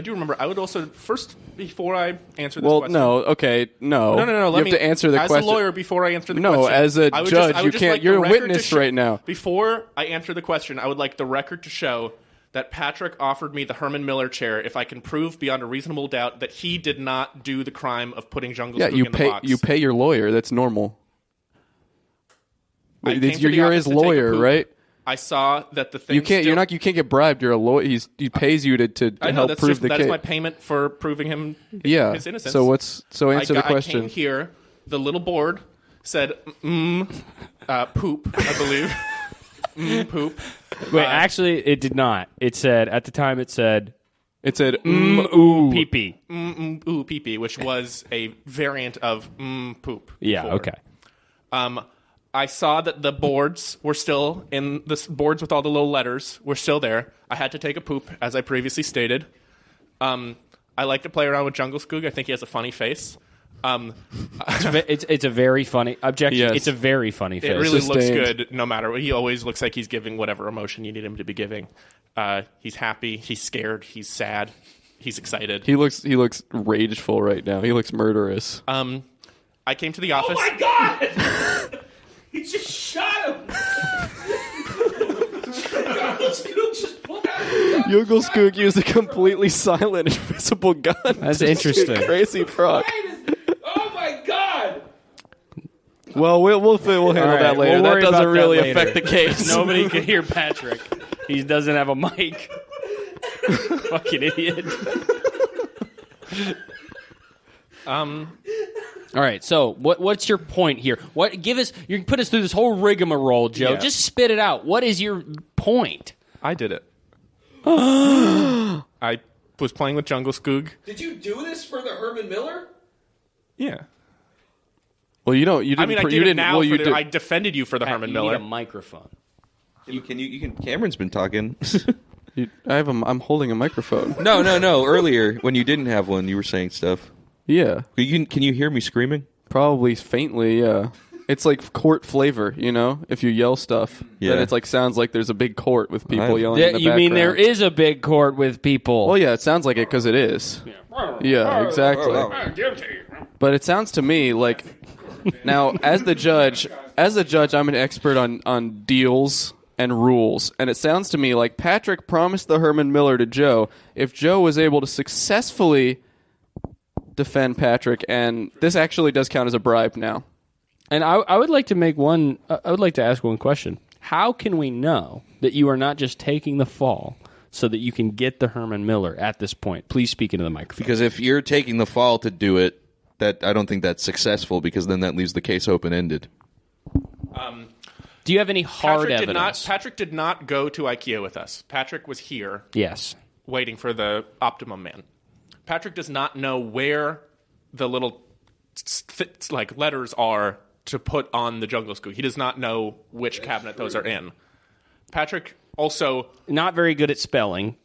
do remember. I would also first before I answer this Well, question. no. Okay, no. No. You have to answer the question. As a lawyer, before I answer the No, question. as a I would judge, I would you just can't- like the you're a record to witness show- right now. Before I answer the question, I would like the record to show that Patrick offered me the Herman Miller chair if I can prove beyond a reasonable doubt that he did not do the crime of putting Djungelskog you in the pay box. you pay your lawyer. That's normal. I came to the You're office his to take a lawyer, poop. right? I saw that the thing. You can't. Still, You can't get bribed. You're a lawyer. He pays you to I know help that's prove just, the that case. is my payment for proving him his innocence. So answer the I question. came here. The little board said poop. I believe poop. Wait, actually, it did not. It said, at the time, it said ooh pee-pee. Ooh pee pee, which was a variant of poop. Yeah, before. okay. I saw that the boards were still in the boards with all the little letters were still there. I had to take a poop, as I previously stated. I like to play around with Djungelskog. I think he has a funny face. It's a very funny objection. Yes. It's a very funny face. It really looks Sustained. good, no matter what. He always looks like he's giving whatever emotion you need him to be giving. He's happy. He's scared. He's sad. He's excited. He looks rageful right now. He looks murderous. I came to the office. Oh my God! He just shot him. Djungelskog used a completely silent, invisible gun. That's to interesting. shoot Crazy Frog. Oh my God! Well, we'll handle that later. We'll That worry about doesn't really that later. affect the case. Nobody can hear Patrick. He doesn't have a mic. Fucking idiot. All right, so what's your point here? You put us through this whole rigmarole, Joe. Yeah. Just spit it out. What is your point? I did it. I was playing with Djungelskog. Did you do this for the Herman Miller? Yeah. Well, you don't. You didn't. I mean, I you did it didn't. now. Well, you for did. I defended you for the Herman You Miller. need a microphone. You can. Cameron's been talking. I'm holding a microphone. No. Earlier, when you didn't have one, you were saying stuff. Yeah, Can you hear me screaming? probably faintly. Yeah, it's like court flavor. You know, if you yell stuff, Yeah. then it's like sounds like there's a big court with people Right. yelling. In the You mean there background. is a big court with people? Well, yeah, it sounds like it because it is. Yeah, exactly. But it sounds to me like now, as the judge, I'm an expert on deals and rules, and it sounds to me like Patrick promised the Herman Miller to Joe. If Joe was able to successfully defend Patrick, and this actually does count as a bribe now. And I would like to make one. I would like to ask one question. How can we know that you are not just taking the fall so that you can get the Herman Miller at this point? Please speak into the microphone. Because if you're taking the fall to do it, that I don't think that's successful, because then that leaves the case open-ended. Do you have any hard evidence? Patrick did not go to IKEA with us. Patrick was here. Yes. Waiting for the Optimum Man. Patrick does not know where the little letters are to put on the Djungelskog. He does not know which cabinet those are in. Patrick also... Not very good at spelling.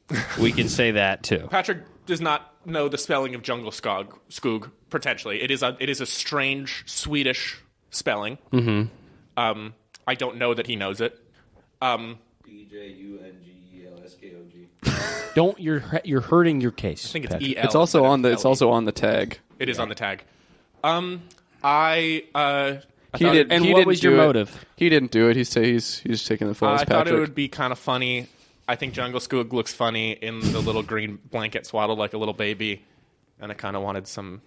We can say that, too. Patrick does not know the spelling of Djungelskog, potentially. It is a strange Swedish spelling. Mm-hmm. I don't know that he knows it. Djungelskog. Don't you're hurting your case. I think it's Patrick. EL. It's also on the tag. It is on the tag. What was your motive? He didn't do it. He's taking the fall as I Patrick. thought it would be kind of funny. I think Djungelskog looks funny in the little green blanket swaddled like a little baby, and I kind of wanted some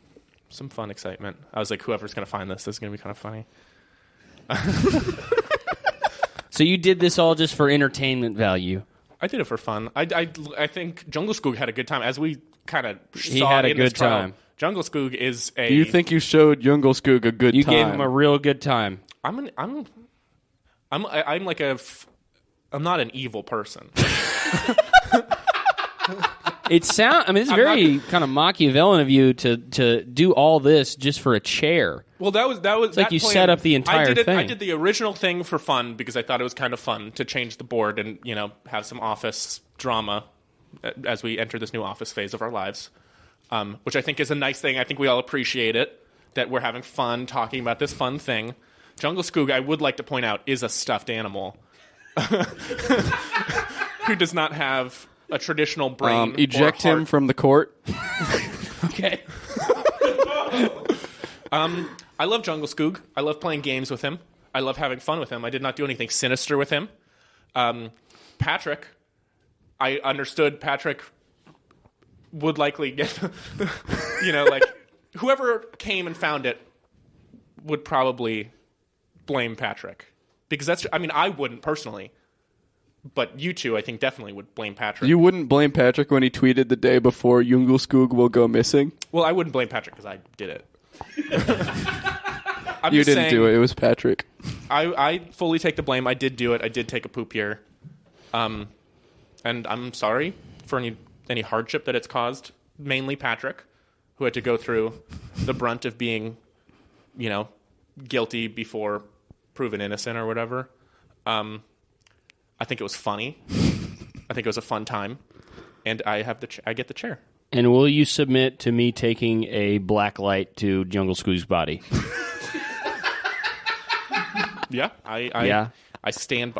fun excitement. I was like, whoever's going to find this is going to be kind of funny. So you did this all just for entertainment value? I did it for fun. I think Djungelskog had a good time, as we kind of saw. He had a in this good trial. time. Djungelskog is a. Do you think you showed Djungelskog a good You time? gave him a real good time. I'm like I'm not an evil person. It's very kind of Machiavellian of you to do all this just for a chair. Well, that was It's like you set up the entire thing. I did the original thing for fun because I thought it was kind of fun to change the board and have some office drama as we enter this new office phase of our lives, which I think is a nice thing. I think we all appreciate it, that we're having fun talking about this fun thing. Djungelskog, I would like to point out, is a stuffed animal who does not have a traditional brain. Eject or him heart. from the court. Okay. I love Djungelskog. I love playing games with him. I love having fun with him. I did not do anything sinister with him. Patrick, I understood Patrick would likely get, whoever came and found it would probably blame Patrick. Because I wouldn't personally. But you two, I think, definitely would blame Patrick. You wouldn't blame Patrick when he tweeted the day before Djungelskog will go missing? Well, I wouldn't blame Patrick because I did it. You didn't do it. It was Patrick. I fully take the blame. I did do it. I did take a poop here. And I'm sorry for any hardship that it's caused. Mainly Patrick, who had to go through the brunt of being, guilty before proven innocent or whatever. I think it was funny. I think it was a fun time. And I get the chair. And will you submit to me taking a black light to Djungelskog's body? Yeah, I stand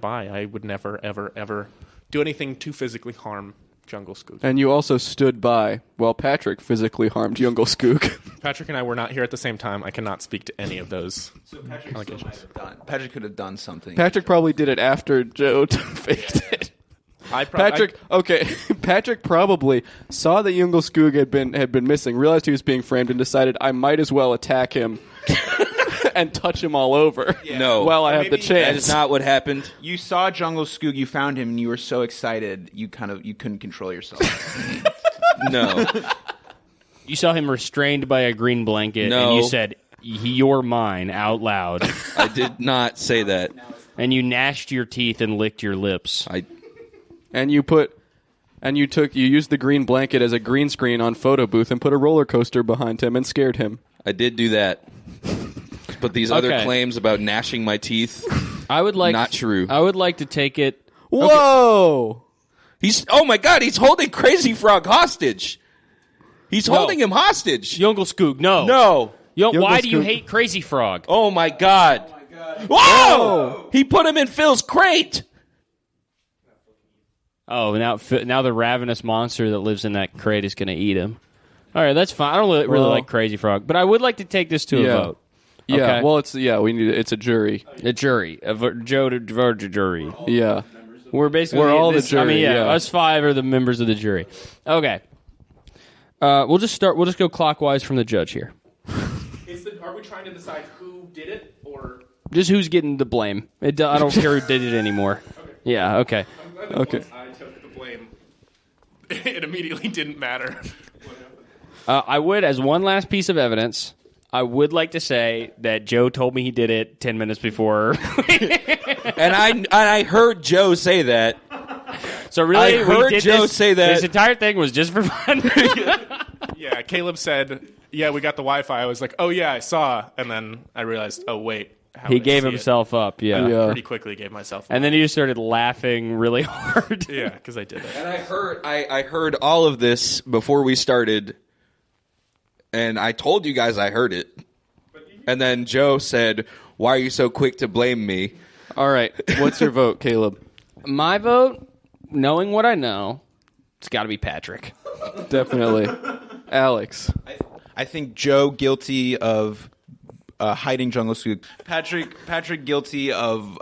by. I would never, ever, ever do anything to physically harm Djungelskog. And you also stood by while Patrick physically harmed Djungelskog. Patrick and I were not here at the same time. I cannot speak to any of those. So Patrick could have done something. Patrick probably did it after Joe faked it. Patrick probably saw that Djungelskog had been missing, realized he was being framed, and decided I might as well attack him and touch him all over. Yeah. No. While I have the That chance. is not what happened. You saw Djungelskog, you found him, and you were so excited you couldn't control yourself. No. You saw him restrained by a green blanket, No. and you said, "You're mine," out loud. I did not say that. And you gnashed your teeth and licked your lips. You used the green blanket as a green screen on photo booth and put a roller coaster behind him and scared him. I did do that. But these other claims about gnashing my teeth, not true. I would like to take it. Whoa! Oh my God, he's holding Crazy Frog hostage. He's holding him hostage. Djungelskog, no. No. Why do you hate Crazy Frog? Oh my God. Whoa! He put him in Phil's crate. Oh, now the ravenous monster that lives in that crate is going to eat him. All right, that's fine. I don't really like Crazy Frog, but I would like to take this to a vote. Yeah, okay? well, it's a jury. A jury. Jury. Yeah. We're basically... We're all the jury, yeah. us five are the members of the jury. Okay. We'll just go clockwise from the judge here. Are we trying to decide who did it, or Just who's getting the blame. I don't care who did it anymore. Okay. Yeah, okay. I'm glad that once I took the blame, it immediately didn't matter. I would, as one last piece of evidence, I would like to say that Joe told me he did it 10 minutes before. And I heard Joe say that. So really, I heard we did Joe say that. This entire thing was just for fun. Yeah, Caleb said, "Yeah, we got the Wi-Fi." I was like, "Oh yeah, I saw," and then I realized, "Oh wait." How He did I gave see it? himself up, yeah. Yeah. Pretty quickly gave myself. And then he just started laughing really hard. Yeah, because I did it. And I heard all of this before we started, and I told you guys I heard it. And then Joe said, "Why are you so quick to blame me?" All right. What's your vote, Caleb? My vote, knowing what I know, it's got to be Patrick. Definitely. Alex. I think Joe guilty of hiding Djungelskog. Patrick guilty of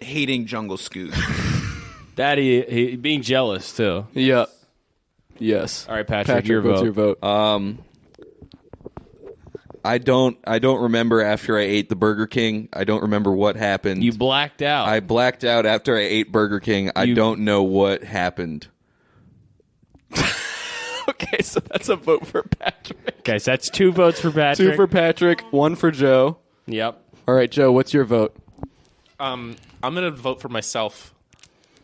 hating Djungelskog. Daddy, he being jealous, too. Yeah. Yes. All right, Patrick, your what's vote. your vote? I don't remember after I ate the Burger King. I don't remember what happened. You blacked out. I blacked out after I ate Burger King. I don't know what happened. Okay, so that's a vote for Patrick. Okay, so that's 2 votes for Patrick. 2 for Patrick, 1 for Joe. Yep. All right, Joe, what's your vote? I'm gonna vote for myself.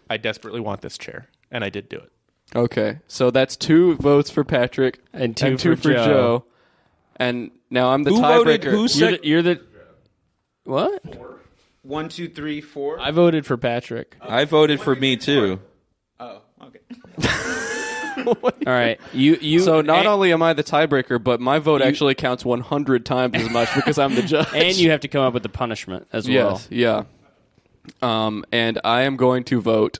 I desperately want this chair, and I did do it. Okay, so that's 2 votes for Patrick And two two for Joe. And now I'm the Who voted? tiebreaker. Who said? You're the... What? 1, 2, 3, 4. I voted for Patrick. I voted for me too. Oh, okay. All right. You. So not and, only am I the tiebreaker, but my vote actually counts 100 times as much because I'm the judge. and you have to come up with the punishment as well. Yes, yeah. And I am going to vote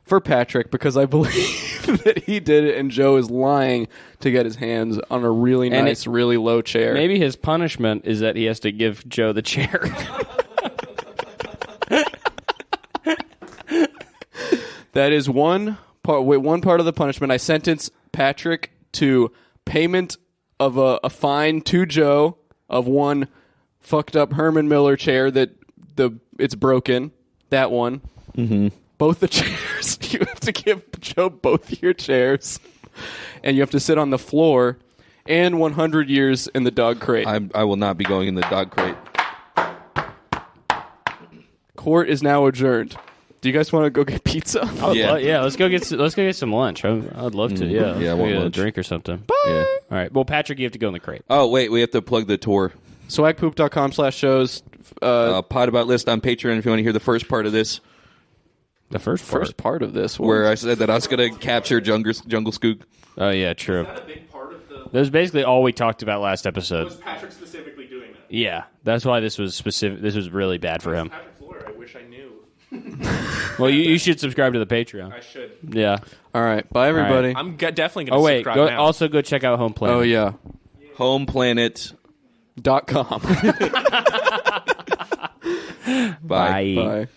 for Patrick because I believe that he did it, and Joe is lying to get his hands on a really And nice, really low chair. Maybe his punishment is that he has to give Joe the chair. That is one part of the punishment. I sentence Patrick to payment of a fine to Joe of one fucked up Herman Miller chair that it's broken. That one. Mm-hmm. Both the chairs. You have to give Joe both your chairs, and you have to sit on the floor. And 100 years in the dog crate. I will not be going in the dog crate. Court is now adjourned. Do you guys want to go get pizza? Yeah. Let's go get some lunch. I'd love to. Yeah, Yeah, I let's want get a lunch. drink or something. Yeah. All right. Well, Patrick, you have to go in the crate. Oh wait, we have to plug the tour. Swagpoop.com/shows. Pod About List on Patreon if you want to hear the first part of this, The first part of this. where I said that I was going to capture Djungelskog. Oh yeah, true. That a big part of the. That was basically all we talked about last episode. Was Patrick specifically doing that? Yeah, that's why this was specific. This was really bad for him. Patrick's lawyer. I wish I knew. Well, you should subscribe to the Patreon. I should. Yeah. All right. Bye, everybody. I'm definitely going to Oh wait. subscribe now. Also go check out Home Planet. Oh, yeah. Home Planet. .com. Bye. Bye. Bye.